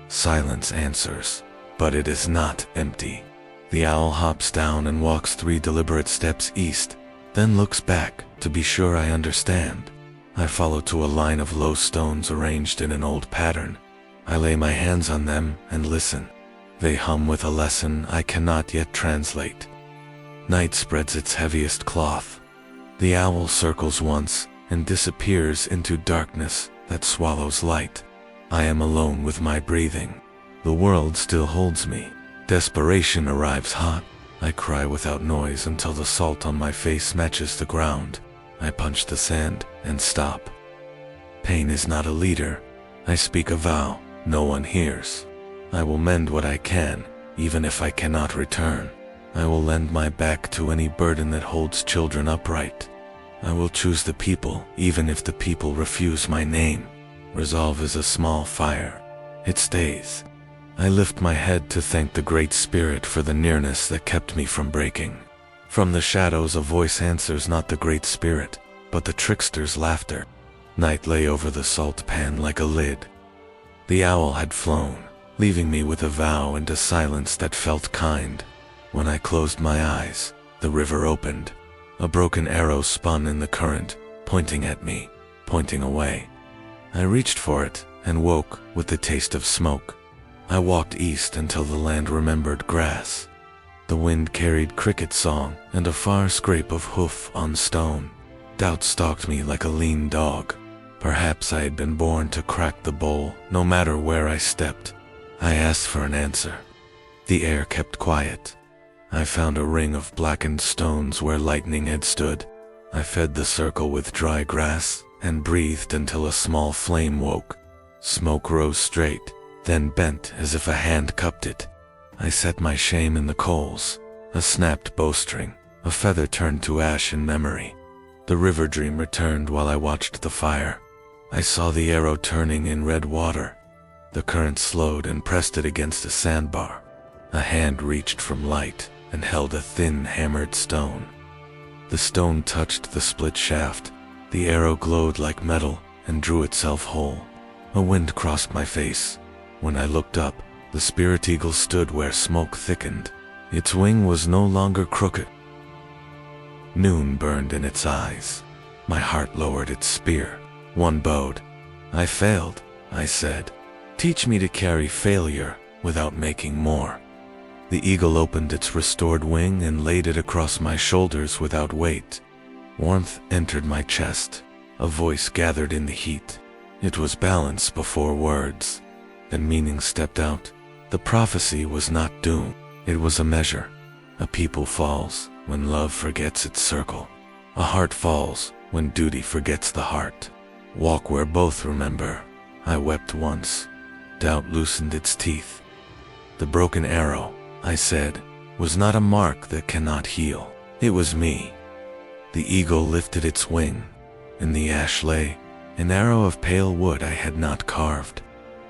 Silence answers, but it is not empty. The owl hops down and walks 3 deliberate steps east, then looks back to be sure I understand. I follow to a line of low stones arranged in an old pattern. I lay my hands on them and listen. They hum with a lesson I cannot yet translate. Night spreads its heaviest cloth. The owl circles once and disappears into darkness that swallows light. I am alone with my breathing. The world still holds me. Desperation arrives hot. I cry without noise until the salt on my face matches the ground. I punch the sand and stop. Pain is not a leader. I speak a vow no one hears. I will mend what I can, even if I cannot return. I will lend my back to any burden that holds children upright. I will choose the people, even if the people refuse my name. Resolve is a small fire. It stays. I lift my head to thank the Great Spirit for the nearness that kept me from breaking. From the shadows a voice answers, not the Great Spirit, but the trickster's laughter. Night lay over the salt pan like a lid. The owl had flown, leaving me with a vow and a silence that felt kind. When I closed my eyes, the river opened. A broken arrow spun in the current, pointing at me, pointing away. I reached for it and woke with the taste of smoke. I walked east until the land remembered grass. The wind carried cricket song and a far scrape of hoof on stone. Doubt stalked me like a lean dog. Perhaps I had been born to crack the bowl, no matter where I stepped. I asked for an answer. The air kept quiet. I found a ring of blackened stones where lightning had stood. I fed the circle with dry grass and breathed until a small flame woke. Smoke rose straight, then bent as if a hand cupped it. I set my shame in the coals. A snapped bowstring, a feather turned to ash in memory. The river dream returned while I watched the fire. I saw the arrow turning in red water. The current slowed and pressed it against a sandbar. A hand reached from light and held a thin hammered stone. The stone touched the split shaft. The arrow glowed like metal and drew itself whole. A wind crossed my face. When I looked up, the spirit eagle stood where smoke thickened. Its wing was no longer crooked. Noon burned in its eyes. My heart lowered its spear. One bowed. I failed, I said. Teach me to carry failure without making more. The eagle opened its restored wing and laid it across my shoulders without weight. Warmth entered my chest. A voice gathered in the heat. It was balance before words. Then meaning stepped out. The prophecy was not doom. It was a measure. A people falls when love forgets its circle. A heart falls when duty forgets the heart. Walk where both remember. I wept once. Doubt loosened its teeth. The broken arrow, I said, was not a mark that cannot heal. It was me. The eagle lifted its wing. In the ash lay an arrow of pale wood I had not carved.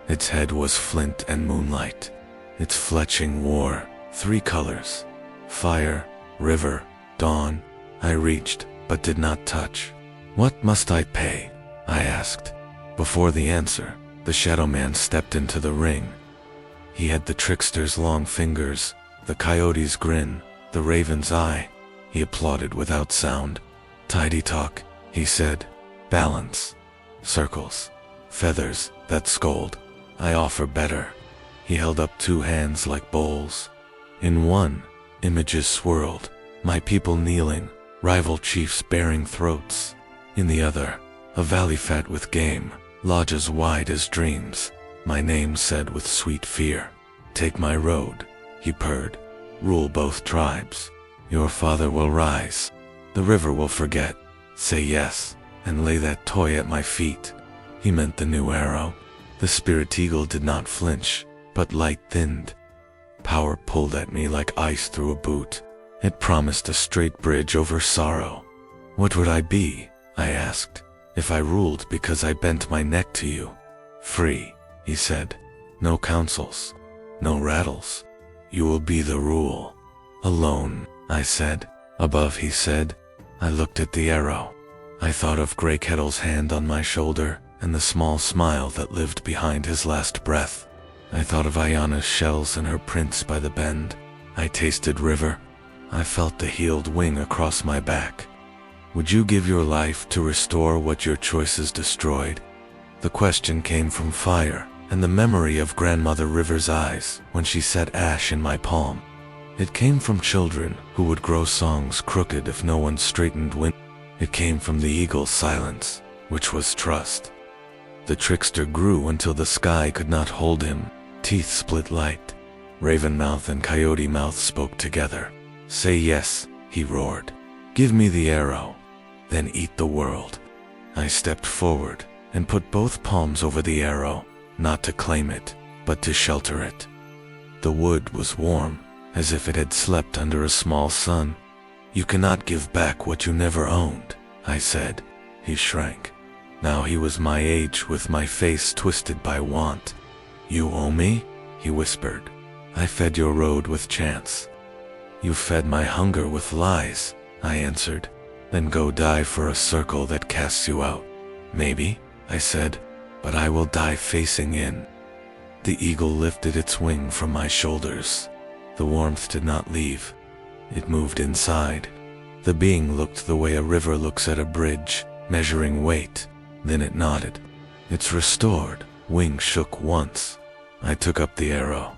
Its head was flint and moonlight. Its fletching wore 3 colors: fire, river, dawn. I reached, but did not touch. What must I pay? I asked. Before the answer, the shadow man stepped into the ring. He had the trickster's long fingers, the coyote's grin, the raven's eye. He applauded without sound. Tidy talk, he said. Balance. Circles. Feathers that scold. I offer better. He held up 2 hands like bowls. In one, images swirled. My people kneeling, rival chiefs baring throats. In the other, a valley fat with game, lodges wide as dreams. My name said with sweet fear. Take my road, he purred. Rule both tribes. Your father will rise. The river will forget. Say yes, and lay that toy at my feet. He meant the new arrow. The spirit eagle did not flinch, but light thinned. Power pulled at me like ice through a boot. It promised a straight bridge over sorrow. What would I be, I asked, if I ruled because I bent my neck to you? Free, he said. No councils, no rattles. You will be the rule. Alone, I said. Above, he said. I looked at the arrow. I thought of Grey Kettle's hand on my shoulder and the small smile that lived behind his last breath. I thought of Ayana's shells and her prints by the bend. I tasted river. I felt the healed wing across my back. Would you give your life to restore what your choices destroyed? The question came from fire and the memory of Grandmother River's eyes when she set ash in my palm. It came from children who would grow songs crooked if no one straightened wind. It came from the eagle's silence, which was trust. The trickster grew until the sky could not hold him. Teeth split light. Raven mouth and coyote mouth spoke together. Say yes, he roared. Give me the arrow, then eat the world. I stepped forward and put both palms over the arrow, not to claim it, but to shelter it. The wood was warm, as if it had slept under a small sun. You cannot give back what you never owned, I said. He shrank. Now he was my age with my face twisted by want. You owe me? He whispered. I fed your road with chance. You fed my hunger with lies, I answered. Then go die for a circle that casts you out. Maybe, I said, but I will die facing in. The eagle lifted its wing from my shoulders. The warmth did not leave. It moved inside. The being looked the way a river looks at a bridge, measuring weight. Then it nodded. It's restored. Wing shook once. I took up the arrow.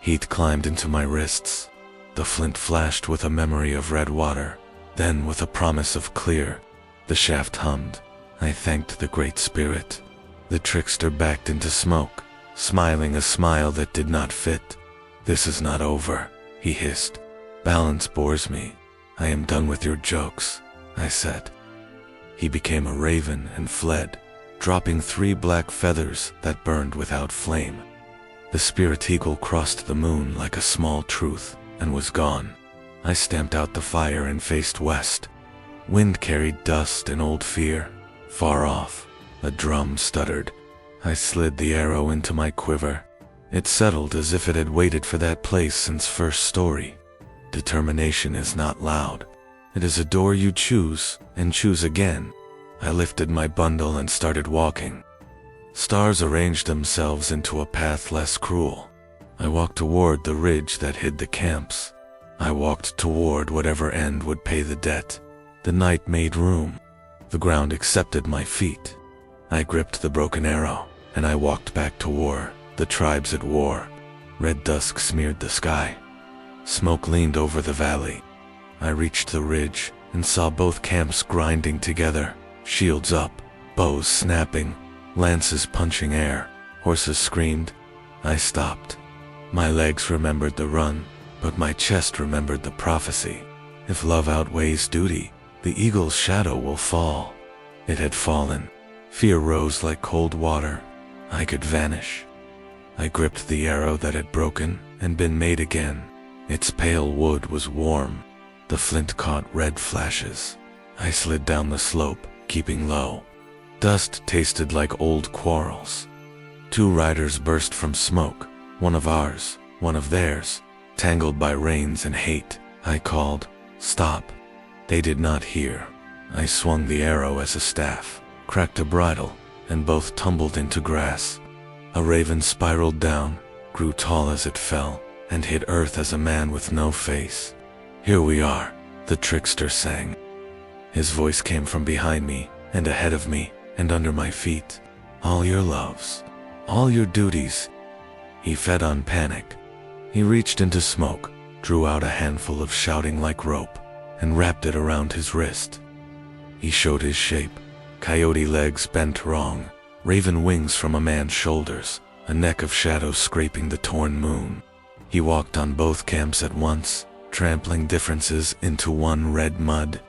Heat climbed into my wrists. The flint flashed with a memory of red water, then with a promise of clear. The shaft hummed. I thanked the Great Spirit. The trickster backed into smoke, smiling a smile that did not fit. This is not over, he hissed. Balance bores me. I am done with your jokes, I said. He became a raven and fled, dropping 3 black feathers that burned without flame. The spirit eagle crossed the moon like a small truth and was gone. I stamped out the fire and faced west. Wind carried dust and old fear. Far off, a drum stuttered. I slid the arrow into my quiver. It settled as if it had waited for that place since first story. Determination is not loud. It is a door you choose and choose again. I lifted my bundle and started walking. Stars arranged themselves into a path less cruel. I walked toward the ridge that hid the camps. I walked toward whatever end would pay the debt. The night made room. The ground accepted my feet. I gripped the broken arrow, and I walked back to war, the tribes at war. Red dusk smeared the sky. Smoke leaned over the valley. I reached the ridge and saw both camps grinding together, shields up, bows snapping, lances punching air. Horses screamed. I stopped. My legs remembered the run, but my chest remembered the prophecy. If love outweighs duty, the eagle's shadow will fall. It had fallen. Fear rose like cold water. I could vanish. I gripped the arrow that had broken and been made again. Its pale wood was warm. The flint caught red flashes. I slid down the slope, keeping low. Dust tasted like old quarrels. 2 riders burst from smoke, one of ours, one of theirs, tangled by reins and hate. I called, "Stop." They did not hear. I swung the arrow as a staff, cracked a bridle, and both tumbled into grass. A raven spiraled down, grew tall as it fell, and hit earth as a man with no face. "Here we are," the trickster sang. His voice came from behind me, and ahead of me, and under my feet. "All your loves, all your duties." He fed on panic. He reached into smoke, drew out a handful of shouting like rope, and wrapped it around his wrist. He showed his shape. Coyote legs bent wrong, raven wings from a man's shoulders, a neck of shadow scraping the torn moon. He walked on both camps at once, trampling differences into one red mud.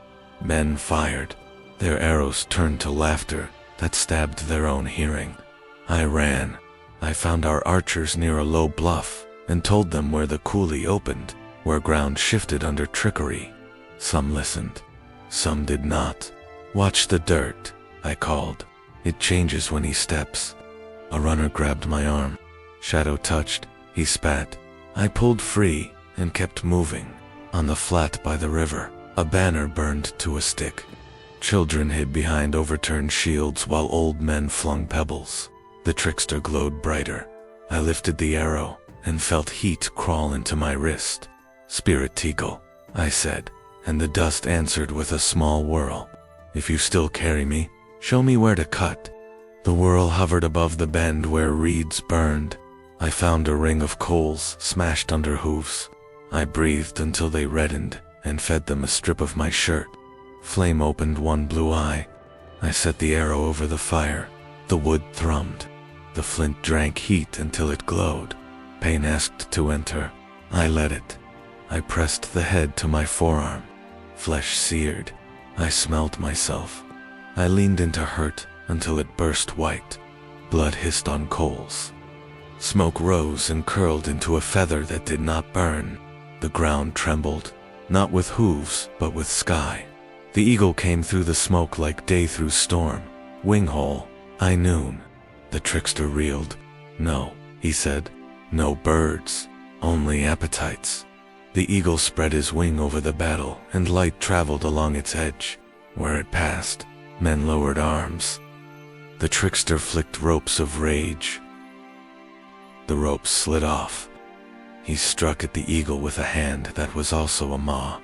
Men fired. Their arrows turned to laughter that stabbed their own hearing. I ran. I found our archers near a low bluff and told them where the coulee opened, where ground shifted under trickery. Some listened. Some did not. "Watch the dirt," I called. "It changes when he steps." A runner grabbed my arm. Shadow touched. He spat. I pulled free and kept moving. On the flat by the river, a banner burned to a stick. Children hid behind overturned shields while old men flung pebbles. The trickster glowed brighter. I lifted the arrow and felt heat crawl into my wrist. "Spirit Teagle," I said, and the dust answered with a small whirl. "If you still carry me, show me where to cut." The whirl hovered above the bend where reeds burned. I found a ring of coals smashed under hooves. I breathed until they reddened and fed them a strip of my shirt. Flame opened one blue eye. I set the arrow over the fire. The wood thrummed. The flint drank heat until it glowed. Pain asked to enter. I let it. I pressed the head to my forearm. Flesh seared. I smelled myself. I leaned into hurt until it burst white. Blood hissed on coals. Smoke rose and curled into a feather that did not burn. The ground trembled, not with hooves, but with sky. The eagle came through the smoke like day through storm. Winghole, I noon. The trickster reeled. "No," he said. "No birds, only appetites." The eagle spread his wing over the battle, and light traveled along its edge. Where it passed, men lowered arms. The trickster flicked ropes of rage. The ropes slid off. He struck at the eagle with a hand that was also a maw.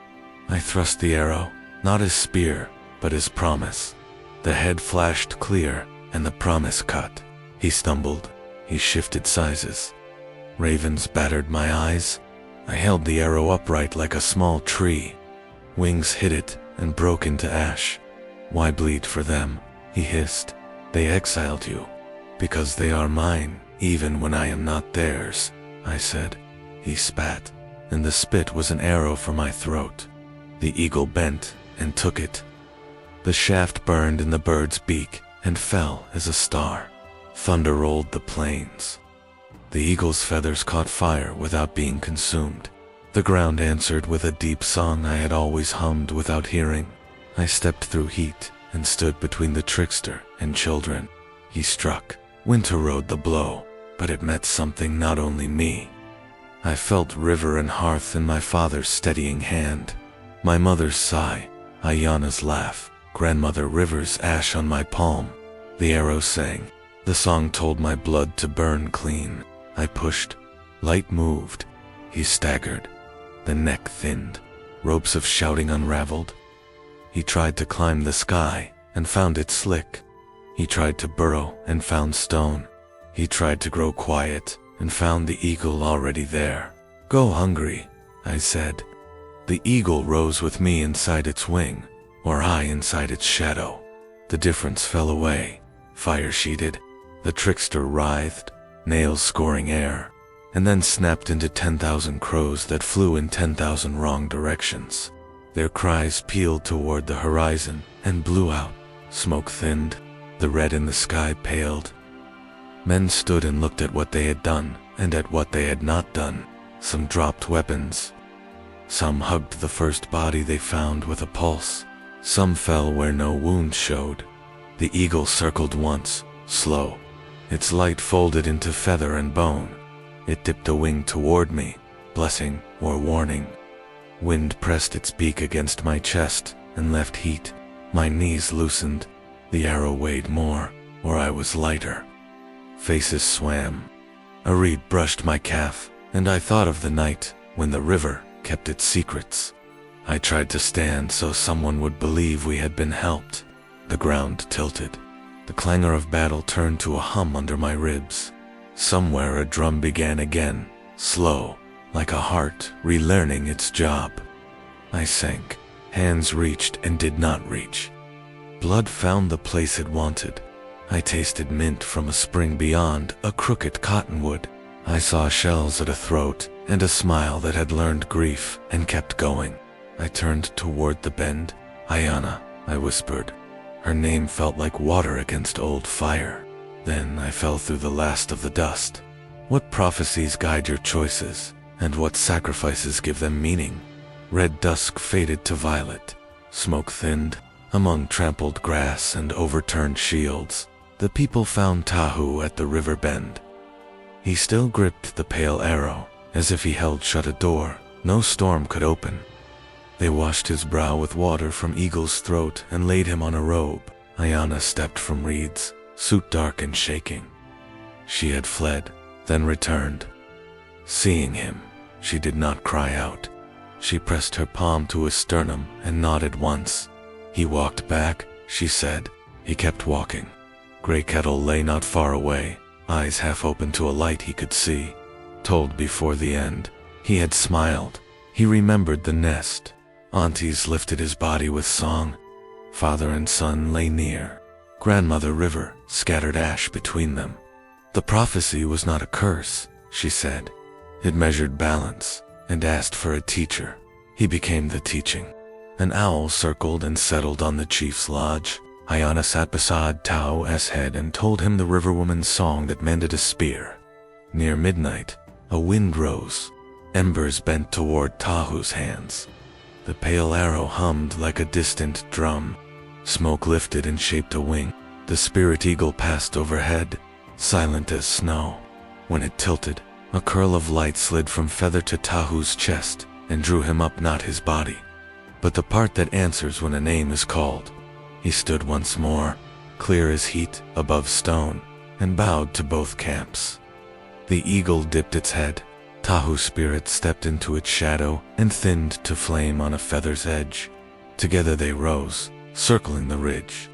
I thrust the arrow, not as spear, but as promise. The head flashed clear, and the promise cut. He stumbled. He shifted sizes. Ravens battered my eyes. I held the arrow upright like a small tree. Wings hit it and broke into ash. "Why bleed for them?" he hissed. "They exiled you." "Because they are mine, even when I am not theirs," I said. He spat, and the spit was an arrow for my throat. The eagle bent and took it. The shaft burned in the bird's beak and fell as a star. Thunder rolled the plains. The eagle's feathers caught fire without being consumed. The ground answered with a deep song I had always hummed without hearing. I stepped through heat and stood between the trickster and children. He struck. Winter rode the blow, but it met something not only me. I felt river and hearth in my father's steadying hand. My mother's sigh, Ayana's laugh, grandmother River's ash on my palm. The arrow sang. The song told my blood to burn clean. I pushed. Light moved. He staggered. The neck thinned. Ropes of shouting unraveled. He tried to climb the sky and found it slick. He tried to burrow and found stone. He tried to grow quiet and found the eagle already there. "Go hungry," I said. The eagle rose with me inside its wing, or I inside its shadow. The difference fell away. Fire sheeted. The trickster writhed, nails scoring air, and then snapped into 10,000 crows that flew in 10,000 wrong directions. Their cries peeled toward the horizon and blew out. Smoke thinned. The red in the sky paled. Men stood and looked at what they had done and at what they had not done. Some dropped weapons. Some hugged the first body they found with a pulse. Some fell where no wound showed. The eagle circled once, slow. Its light folded into feather and bone. It dipped a wing toward me, blessing or warning. Wind pressed its beak against my chest and left heat. My knees loosened. The arrow weighed more, or I was lighter. Faces swam. A reed brushed my calf, and I thought of the night when the river kept its secrets. I tried to stand so someone would believe we had been helped. The ground tilted. The clangor of battle turned to a hum under my ribs. Somewhere a drum began again, slow, like a heart relearning its job. I sank. Hands reached and did not reach. Blood found the place it wanted. I tasted mint from a spring beyond a crooked cottonwood. I saw shells at a throat and a smile that had learned grief and kept going. I turned toward the bend. "Ayana," I whispered. Her name felt like water against old fire. Then I fell through the last of the dust. What prophecies guide your choices, and what sacrifices give them meaning? Red dusk faded to violet. Smoke thinned. Among trampled grass and overturned shields, the people found Tahu at the river bend. He still gripped the pale arrow, as if he held shut a door no storm could open. They washed his brow with water from Eagle's throat and laid him on a robe. Ayana stepped from reeds, suit dark and shaking. She had fled, then returned. Seeing him, she did not cry out. She pressed her palm to his sternum and nodded once. "He walked back," she said. He kept walking. Grey Kettle lay not far away, eyes half open to a light he could see. Told before the end, he had smiled. He remembered the nest. Aunties lifted his body with song. Father and son lay near. Grandmother River scattered ash between them. The prophecy was not a curse, she said. It measured balance and asked for a teacher. He became the teaching. An owl circled and settled on the chief's lodge. Ayana sat beside Tao's head and told him the riverwoman's song that mended a spear. Near midnight, a wind rose. Embers bent toward Tahu's hands. The pale arrow hummed like a distant drum. Smoke lifted and shaped a wing. The spirit eagle passed overhead, silent as snow. When it tilted, a curl of light slid from feather to Tahu's chest and drew him up, not his body, but the part that answers when a name is called. He stood once more, clear as heat, above stone, and bowed to both camps. The eagle dipped its head. Tahu's spirit stepped into its shadow and thinned to flame on a feather's edge. Together they rose, circling the ridge.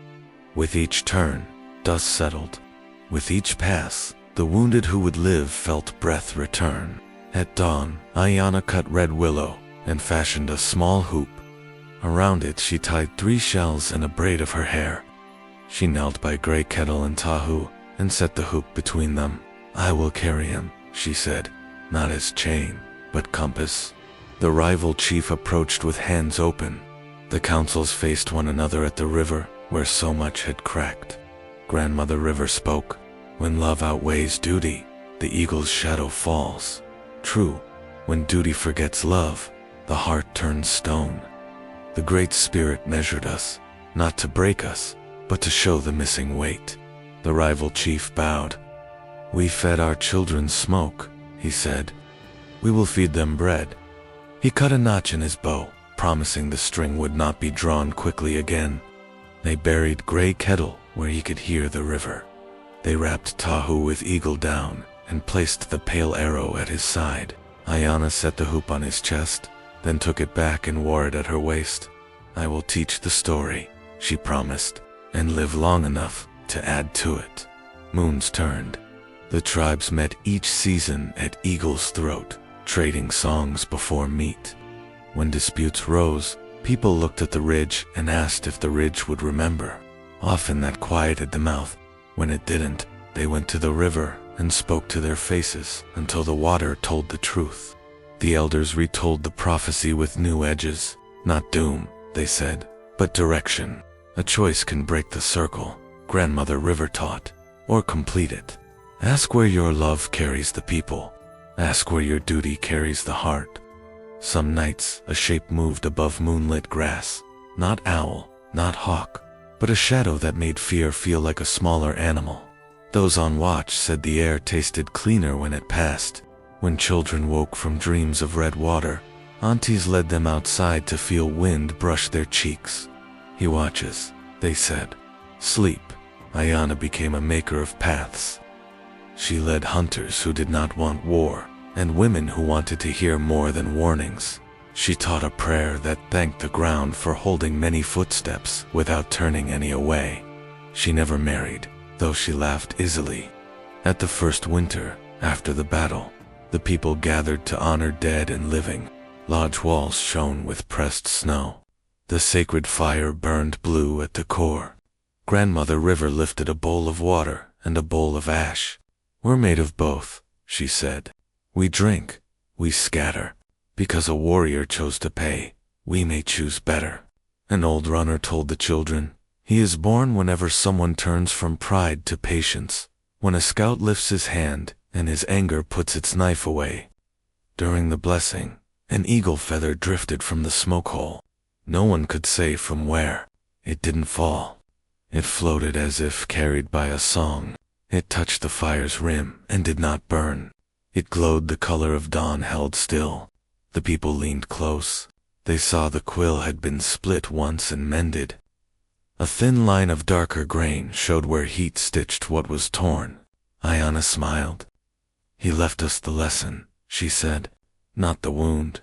With each turn, dust settled. With each pass, the wounded who would live felt breath return. At dawn, Ayana cut red willow and fashioned a small hoop. Around it she tied 3 shells and a braid of her hair. She knelt by Grey Kettle and Tahu and set the hoop between them. "I will carry him," she said, "not as chain, but compass." The rival chief approached with hands open. The councils faced one another at the river where so much had cracked. Grandmother River spoke. "When love outweighs duty, the eagle's shadow falls. True, when duty forgets love, the heart turns stone. The Great Spirit measured us, not to break us, but to show the missing weight." The rival chief bowed. "We fed our children smoke," he said. "We will feed them bread." He cut a notch in his bow, promising the string would not be drawn quickly again. They buried Grey Kettle where he could hear the river. They wrapped Tahu with eagle down and placed the pale arrow at his side. Ayana set the hoop on his chest, then took it back and wore it at her waist. "I will teach the story," she promised, "and live long enough to add to it." Moons turned. The tribes met each season at Eagle's Throat, trading songs before meat. When disputes rose, people looked at the ridge and asked if the ridge would remember. Often that quieted the mouth. When it didn't, they went to the river and spoke to their faces until the water told the truth. The elders retold the prophecy with new edges. "Not doom," they said, "but direction. A choice can break the circle," Grandmother River taught, "or complete it. Ask where your love carries the people. Ask where your duty carries the heart." Some nights, a shape moved above moonlit grass. Not owl, not hawk, but a shadow that made fear feel like a smaller animal. Those on watch said the air tasted cleaner when it passed. When children woke from dreams of red water, aunties led them outside to feel wind brush their cheeks. "He watches," they said. "Sleep." Ayana became a maker of paths. She led hunters who did not want war, and women who wanted to hear more than warnings. She taught a prayer that thanked the ground for holding many footsteps without turning any away. She never married, though she laughed easily. At the first winter, after the battle, the people gathered to honor dead and living. Lodge walls shone with pressed snow. The sacred fire burned blue at the core. Grandmother River lifted a bowl of water and a bowl of ash. "We're made of both," she said. "We drink, we scatter. Because a warrior chose to pay, we may choose better." An old runner told the children, "He is born whenever someone turns from pride to patience, when a scout lifts his hand and his anger puts its knife away." During the blessing, an eagle feather drifted from the smoke hole. No one could say from where. It didn't fall. It floated as if carried by a song. It touched the fire's rim and did not burn. It glowed the color of dawn held still. The people leaned close. They saw the quill had been split once and mended. A thin line of darker grain showed where heat stitched what was torn. Ayana smiled. "He left us the lesson," she said, "not the wound."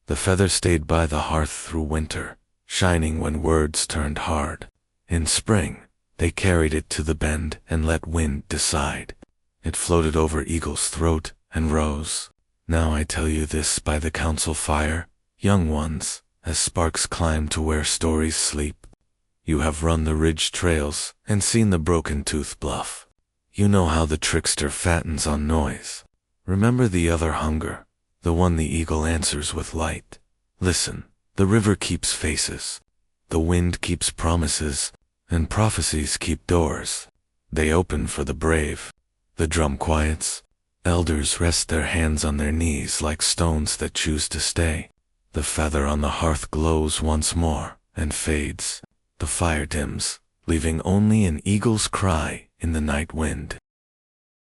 The feather stayed by the hearth through winter, shining when words turned hard. In spring, they carried it to the bend and let wind decide. It floated over Eagle's throat and rose. "Now I tell you this by the council fire, young ones, as sparks climb to where stories sleep. You have run the ridge trails and seen the broken tooth bluff. You know how the trickster fattens on noise. Remember the other hunger, the one the eagle answers with light. Listen, the river keeps faces. The wind keeps promises, and prophecies keep doors. They open for the brave. The drum quiets. Elders rest their hands on their knees like stones that choose to stay. The feather on the hearth glows once more and fades. The fire dims, leaving only an eagle's cry in the night wind."